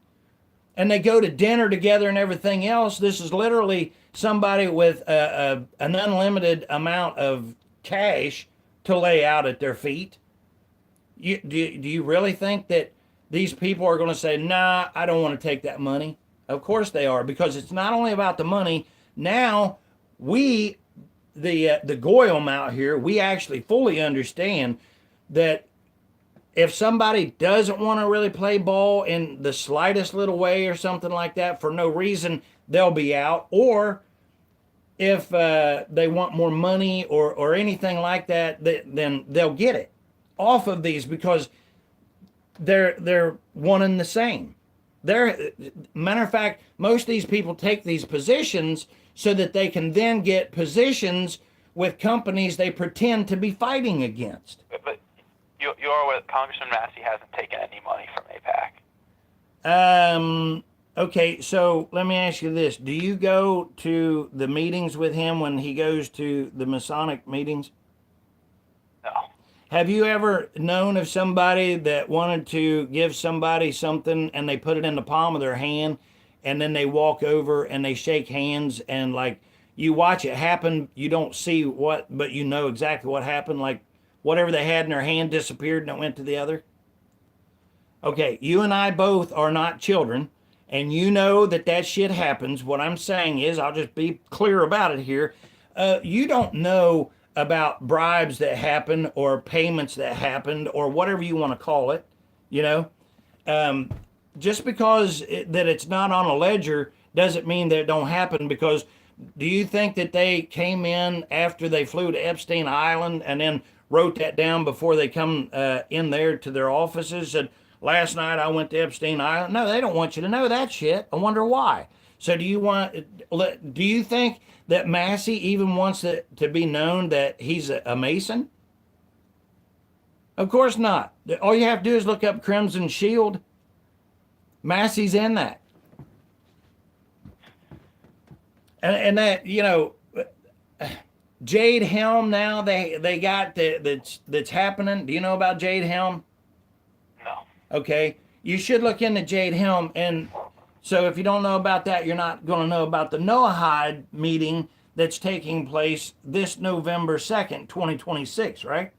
And they go to dinner together and everything else. This is literally somebody with an unlimited amount of cash to lay out at their feet. Do you really think that these people are going to say, nah, I don't want to take that money? Of course they are, because it's not only about the money. Now, we, the Goyim out here, we actually fully understand that if somebody doesn't want to really play ball in the slightest little way or something like that for no reason, they'll be out. Or if they want more money or anything like that, then they'll get it off of these, because they're one and the same. Matter of fact, most of these people take these positions so that they can then get positions with companies they pretend to be fighting against. But you're aware that Congressman Massey hasn't taken any money from AIPAC. Okay, so let me ask you this. Do you go to the meetings with him when he goes to the Masonic meetings? No. Have you ever known of somebody that wanted to give somebody something and they put it in the palm of their hand and then they walk over and they shake hands and like you watch it happen, you don't see what, but you know exactly what happened, like whatever they had in their hand disappeared and it went to the other? Okay, you and I both are not children, and you know that that shit happens. What I'm saying is, I'll just be clear about it here. You don't know about bribes that happen or payments that happened or whatever you want to call it, you know? Um, just because that it's not on a ledger doesn't mean that it don't happen because do you think that they came in after they flew to Epstein Island and then wrote that down before they come in there to their offices? Said, last night I went to Epstein Island. No, they don't want you to know that shit. I wonder why. So do you think that Massey even wants it to be known that he's a Mason? Of course not. All you have to do is look up Crimson Shield. Massey's in that. And that, you know, Jade Helm now they got that's happening. Do you know about Jade Helm? No. Okay, you should look into Jade Helm, and so if you don't know about that, you're not going to know about the Noahide meeting that's taking place this November 2nd, 2026, right?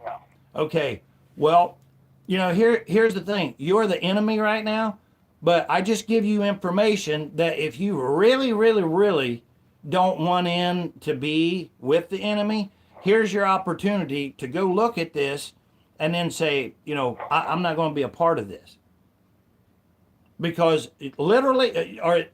No. Okay, well, you know, here's the thing. You're the enemy right now, but I just give you information that if you really, really, really don't want in to be with the enemy, here's your opportunity to go look at this and then say, you know, I'm not going to be a part of this. Because literally, or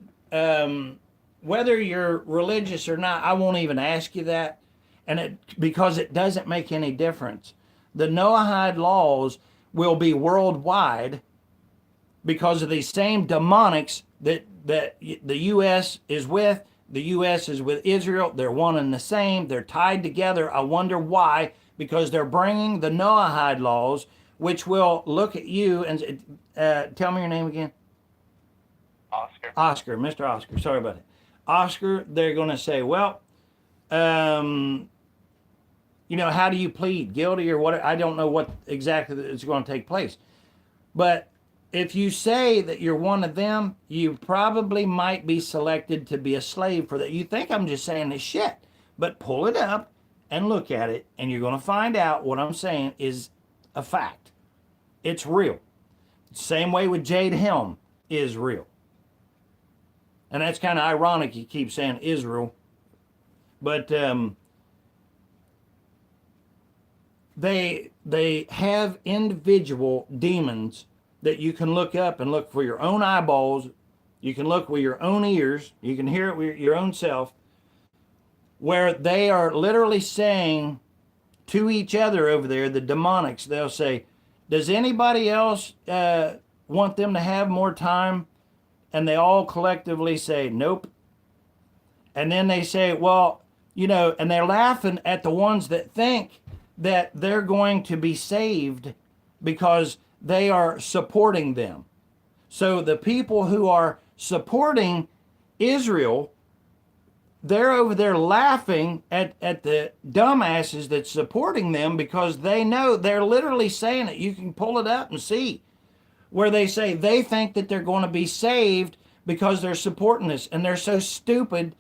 whether you're religious or not, I won't even ask you that. And because it doesn't make any difference. The Noahide laws will be worldwide because of these same demonics that the U.S. is with. The U.S. is with Israel. They're one and the same. They're tied together. I wonder why. Because they're bringing the Noahide laws, which will look at you and tell me your name again. Oscar, Mr. Oscar. Sorry about it. Oscar, they're going to say, well, you know, how do you plead? Guilty or what? I don't know what exactly is going to take place. But if you say that you're one of them, you probably might be selected to be a slave for that. You think I'm just saying this shit, but pull it up and look at it, and you're going to find out what I'm saying is a fact. It's real. Same way with Jade Helm is real. And that's kind of ironic you keep saying Israel. But they have individual demons that you can look up and look for your own eyeballs. You can look with your own ears. You can hear it with your own self. Where they are literally saying to each other over there, the demonics, they'll say, does anybody else want them to have more time? And they all collectively say, nope. And then they say, well, you know, and they're laughing at the ones that think that they're going to be saved because they are supporting them. So the people who are supporting Israel, they're over there laughing at the dumbasses that's supporting them because they know they're literally saying it. You can pull it up and see where they say they think that they're going to be saved because they're supporting this. And they're so stupid.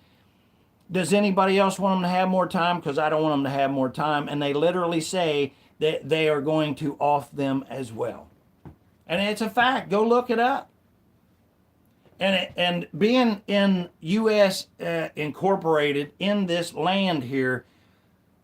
Does anybody else want them to have more time? Because I don't want them to have more time. And they literally say that they are going to off them as well. And it's a fact. Go look it up. And being in U.S. Incorporated in this land here,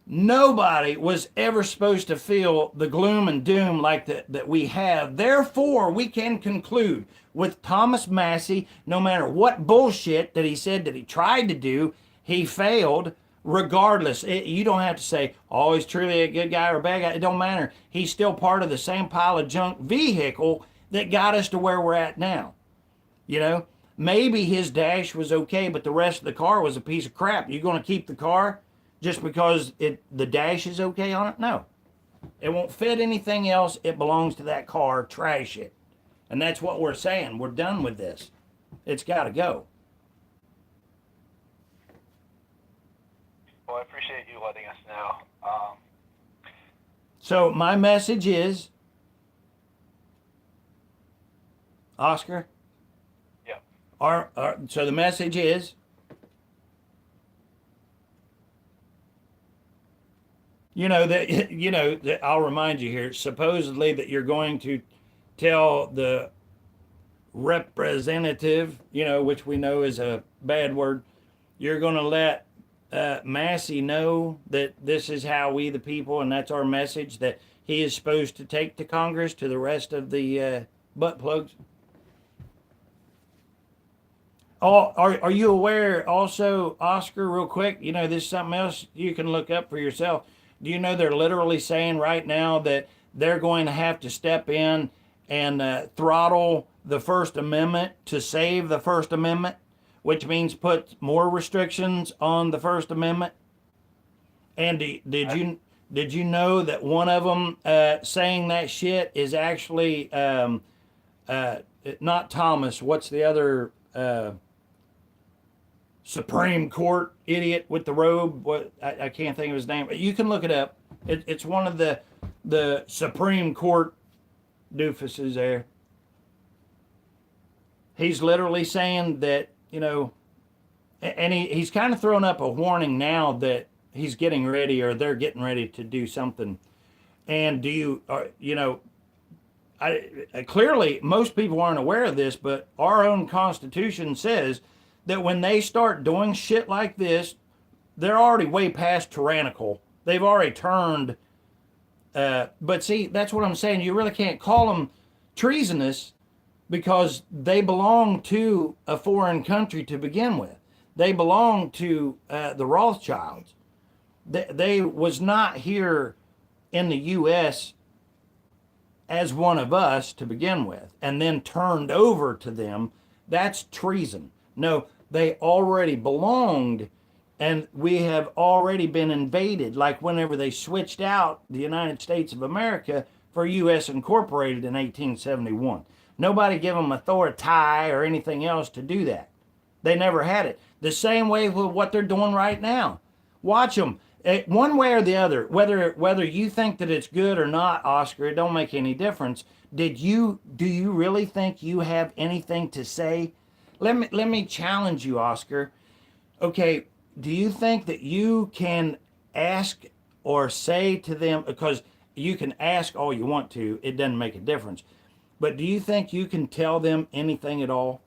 nobody was ever supposed to feel the gloom and doom like that we have. Therefore, we can conclude with Thomas Massey, no matter what bullshit that he said that he tried to do, he failed. Regardless, you don't have to say, oh, he's truly a good guy or a bad guy. It don't matter. He's still part of the same pile of junk vehicle that got us to where we're at now. You know, maybe his dash was okay, but the rest of the car was a piece of crap. You going to keep the car just because the dash is okay on it? No. It won't fit anything else. It belongs to that car. Trash it. And that's what we're saying. We're done with this. It's got to go. Well, I appreciate you letting us know. So my message is, Oscar? Yeah. So the message is, that I'll remind you here, supposedly that you're going to tell the representative, which we know is a bad word, you're going to let Massey know that this is how we the people, and that's our message that he is supposed to take to Congress, to the rest of the butt plugs. Oh, are you aware also, Oscar, real quick, this is something else you can look up for yourself. Do you know they're literally saying right now that they're going to have to step in and throttle the First Amendment to save the First Amendment, which means put more restrictions on the First Amendment? And did you know that one of them saying that shit is actually not Thomas? What's the other Supreme Court idiot with the robe? What I can't think of his name. You can look it up. It's one of the Supreme Court doofuses there. He's literally saying that, and he's kind of throwing up a warning now that he's getting ready, or they're getting ready to do something. And clearly most people aren't aware of this, but our own Constitution says that when they start doing shit like this, they're already way past tyrannical. They've already turned. But see, that's what I'm saying. You really can't call them treasonous because they belong to a foreign country to begin with. They belong to the Rothschilds. They was not here in the U.S. as one of us to begin with, and then turned over to them. That's treason. No, they already belonged, and we have already been invaded, like whenever they switched out the United States of America for U.S. Incorporated in 1871. Nobody gave them authority or anything else to do that. They never had it. The same way with what they're doing right now. Watch them. One way or the other, whether you think that it's good or not, Oscar, it don't make any difference. Do you really think you have anything to say? Let me challenge you, Oscar. Okay, do you think that you can ask or say to them, because you can ask all you want to, it doesn't make a difference. But do you think you can tell them anything at all?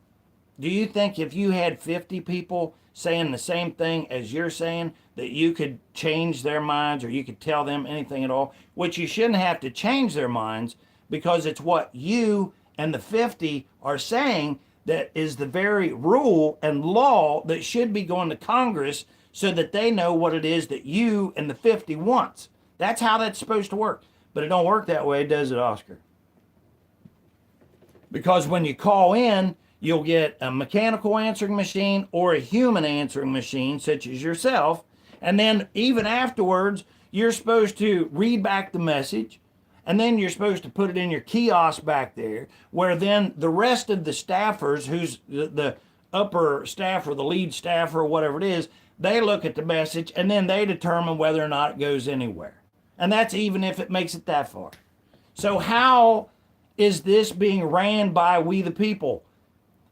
Do you think if you had 50 people saying the same thing as you're saying, that you could change their minds, or you could tell them anything at all? Which you shouldn't have to change their minds, because it's what you and the 50 are saying that is the very rule and law that should be going to Congress, so that they know what it is that you and the 50 wants. That's how that's supposed to work. But it don't work that way, does it, Oscar? Because when you call in, you'll get a mechanical answering machine or a human answering machine, such as yourself. And then even afterwards, you're supposed to read back the message. And then you're supposed to put it in your kiosk back there, where then the rest of the staffers, who's the upper staff or the lead staff or whatever it is, they look at the message and then they determine whether or not it goes anywhere. And that's even if it makes it that far. So how is this being ran by we the people?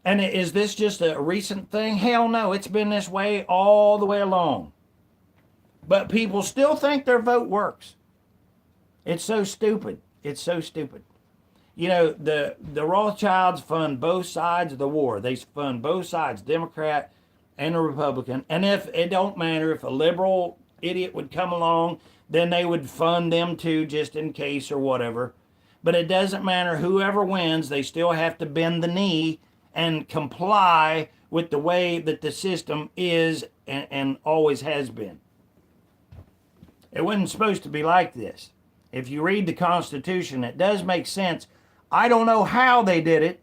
And is this just a recent thing? Hell no, it's been this way all the way along. But people still think their vote works. It's so stupid. It's so stupid. The Rothschilds fund both sides of the war. They fund both sides, Democrat and a Republican. And if it don't matter, if a liberal idiot would come along, then they would fund them too, just in case or whatever. But it doesn't matter. Whoever wins, they still have to bend the knee and comply with the way that the system is and always has been. It wasn't supposed to be like this. If you read the Constitution, it does make sense. I don't know how they did it,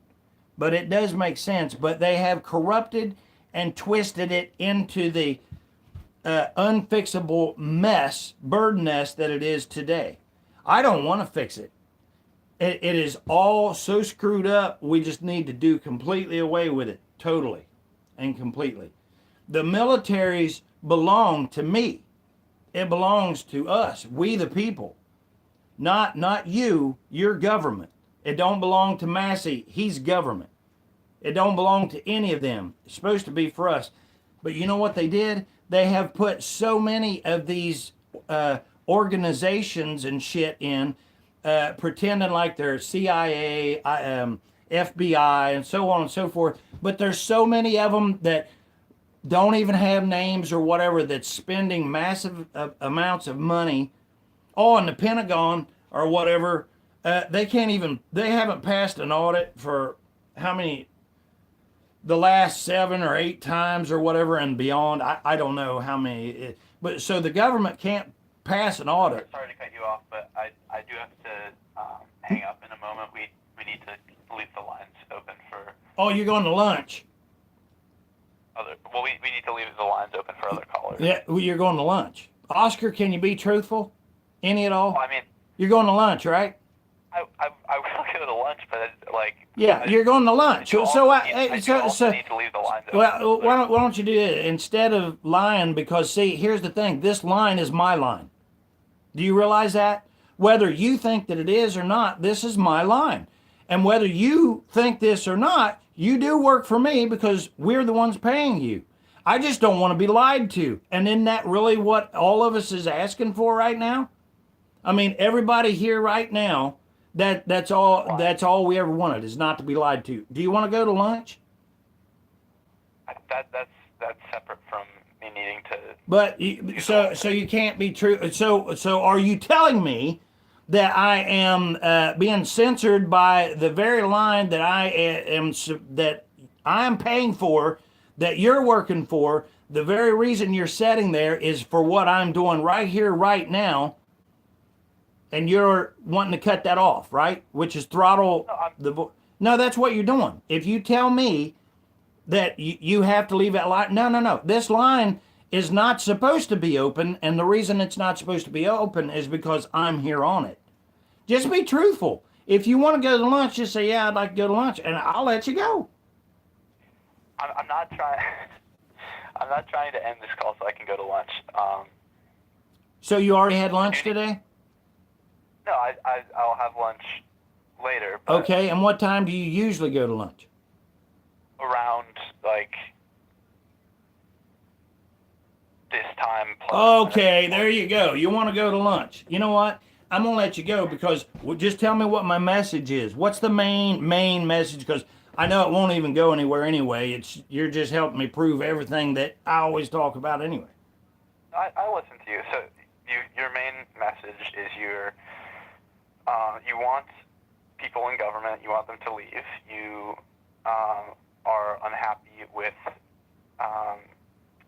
but it does make sense. But they have corrupted and twisted it into the unfixable mess, bird nest that it is today. I don't want to fix it. It is all so screwed up. We just need to do completely away with it, totally and completely. The militaries belong to me. It belongs to us, we the people. Not you, your government. It don't belong to Massey, he's government. It don't belong to any of them. It's supposed to be for us. But you know what they did? They have put so many of these organizations and shit in, pretending like they're CIA, FBI, and so on and so forth. But there's so many of them that don't even have names or whatever, that's spending massive amounts of money. Oh, and the Pentagon or whatever, they haven't passed an audit for how many, the last 7 or 8 times or whatever and beyond. I don't know how many. But so the government can't pass an audit. Sorry to cut you off, but I do have to hang up in a moment. We need to leave the lines open for Oh, you're going to lunch. we need to leave the lines open for other callers. Yeah, well, you're going to lunch. Oscar, can you be truthful? Any at all? Well, I mean, You're going to lunch, right? I will go to lunch, but Yeah, you're going to lunch. I So need to leave the lines open. well, why don't you do it instead of lying? Because see, here's the thing: this line is my line. Do you realize that? Whether you think that it is or not, this is my line. And whether you think this or not, you do work for me because we're the ones paying you. I just don't want to be lied to. And isn't that really what all of us is asking for right now? I mean, everybody here right now, that's all we ever wanted, is not to be lied to. Do you want to go to lunch? That's separate from me needing to. But so you can't be true. So are you telling me that I am being censored by the very line that I'm paying for, that you're working for? The very reason you're sitting there is for what I'm doing right here, right now, and you're wanting to cut that off, right? Which is throttle No, that's what you're doing. If you tell me that you have to leave that line, no. This line is not supposed to be open, and the reason it's not supposed to be open is because I'm here on it. Just be truthful. If you want to go to lunch, just say, yeah, I'd like to go to lunch, and I'll let you go. I'm not trying. I'm not trying to end this call so I can go to lunch. So you already had lunch today? No, I'll have lunch later. But Okay, and what time do you usually go to lunch? around this time. Okay, there you go. You want to go to lunch. You know what? I'm going to let you go because just tell me what my message is. What's the main message? Because I know it won't even go anywhere anyway. You're just helping me prove everything that I always talk about anyway. I listen to you. So your main message is you want people in government, you want them to leave. You are unhappy with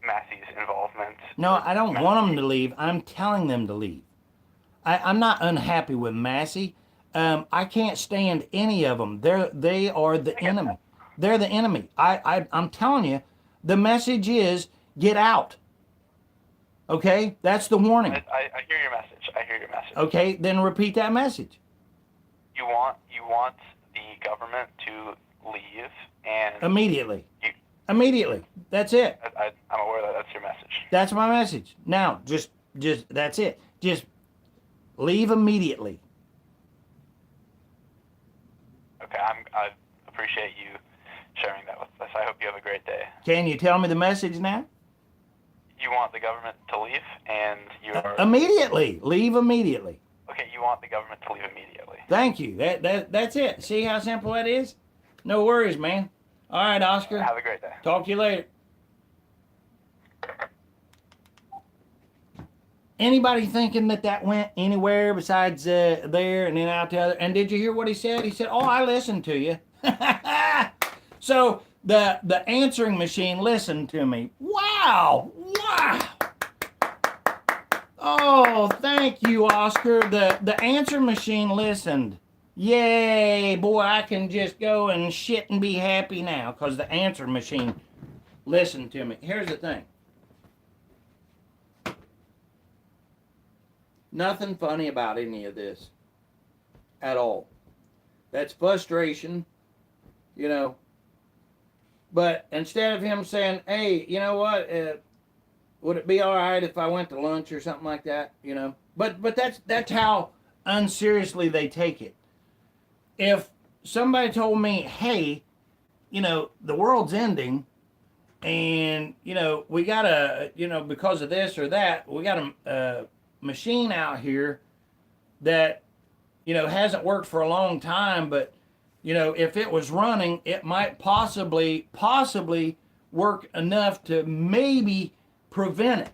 Massey's involvement. No, I don't want them to leave. I'm telling them to leave. I'm not unhappy with Massey. I can't stand any of them. They are the enemy. They're the enemy. I'm telling you, the message is get out. Okay, that's the warning. I hear your message. I hear your message. Okay, then repeat that message. You want the government to leave and Immediately. Immediately. That's it. I'm aware that that's your message. That's my message. Now, just that's it. Just leave immediately. Okay, I appreciate you sharing that with us. I hope you have a great day. Can you tell me the message now? You want the government to leave, and you are immediately. Leave immediately. Okay. You want the government to leave immediately. Thank you. That's it. See how simple that is? No worries, man. All right, Oscar. Have a great day. Talk to you later. Anybody thinking that went anywhere besides there and then out the other? And did you hear what he said? He said, "Oh, I listened to you." So the answering machine listened to me. Wow. Oh, thank you, Oscar. The answer machine listened. Yay, boy, I can just go and shit and be happy now because the answer machine listened to me. Here's the thing. Nothing funny about any of this at all. That's frustration, you know. But instead of him saying, hey, you know what, would it be all right if I went to lunch or something like that, you know? But that's how unseriously they take it. If somebody told me, hey, you know, the world's ending, and, you know, we got a, you know, because of this or that, we got a machine out here that, you know, hasn't worked for a long time, but, you know, if it was running, it might possibly work enough to maybe prevent it,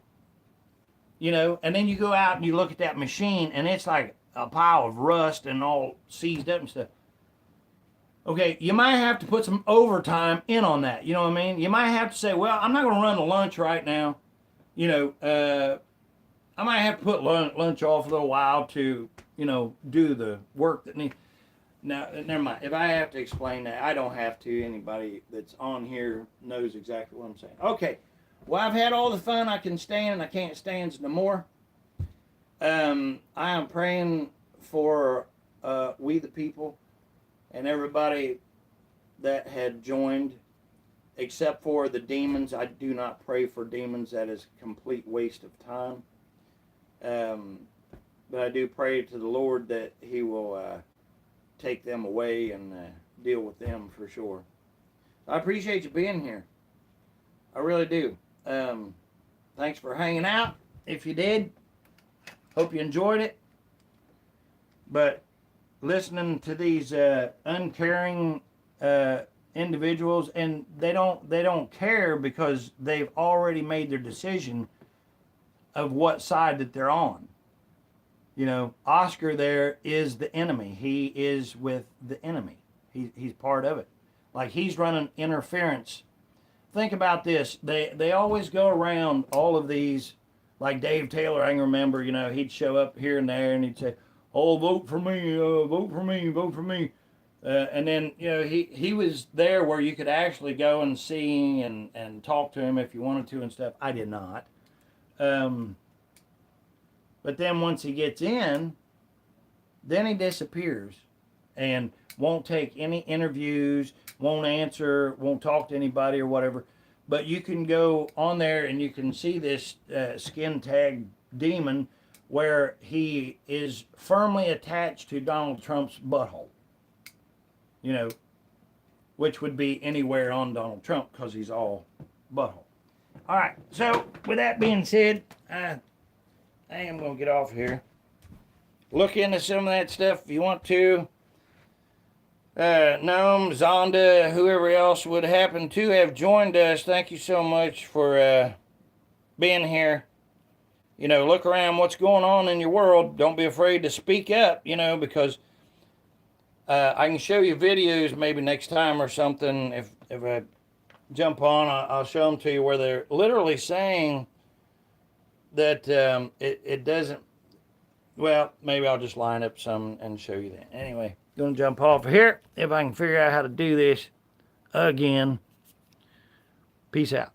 you know. And then you go out and you look at that machine, and it's like a pile of rust and all seized up and stuff. Okay, you might have to put some overtime in on that. You know what I mean? You might have to say, well, I'm not going to run to lunch right now. You know, I might have to put lunch off a little while to, you know, do the work that needs. Now, never mind. If I have to explain that, I don't have to. Anybody that's on here knows exactly what I'm saying. Okay. Well, I've had all the fun I can stand, and I can't stand no more. I am praying for we the people and everybody that had joined, except for the demons. I do not pray for demons. That is a complete waste of time. But I do pray to the Lord that He will take them away and deal with them for sure. I appreciate you being here. I really do. Thanks for hanging out. If you did, hope you enjoyed it. But listening to these uncaring individuals, and they don't care because they've already made their decision of what side that they're on. You know, Oscar there is the enemy. He is with the enemy. He's part of it. Like, he's running interference. Think about this. They always go around all of these, like Dave Taylor, I can remember, you know, he'd show up here and there and he'd say, oh, vote for me, vote for me, vote for me. And then, you know, he was there where you could actually go and see and talk to him if you wanted to and stuff. I did not. But then once he gets in, then he disappears and won't take any interviews, won't answer, won't talk to anybody or whatever. But you can go on there and you can see this skin tag demon where he is firmly attached to Donald Trump's butthole. You know, which would be anywhere on Donald Trump because he's all butthole. All right, so with that being said, I am going to get off here. Look into some of that stuff if you want to. Gnome, Zonda, whoever else would happen to have joined us, thank you so much for being here. You know, look around what's going on in your world. Don't be afraid to speak up, you know, because I can show you videos maybe next time or something. If I jump on, I'll show them to you where they're literally saying that it doesn't. Well, maybe I'll just line up some and show you that. Anyway, gonna jump off here if I can figure out how to do this again. Peace out.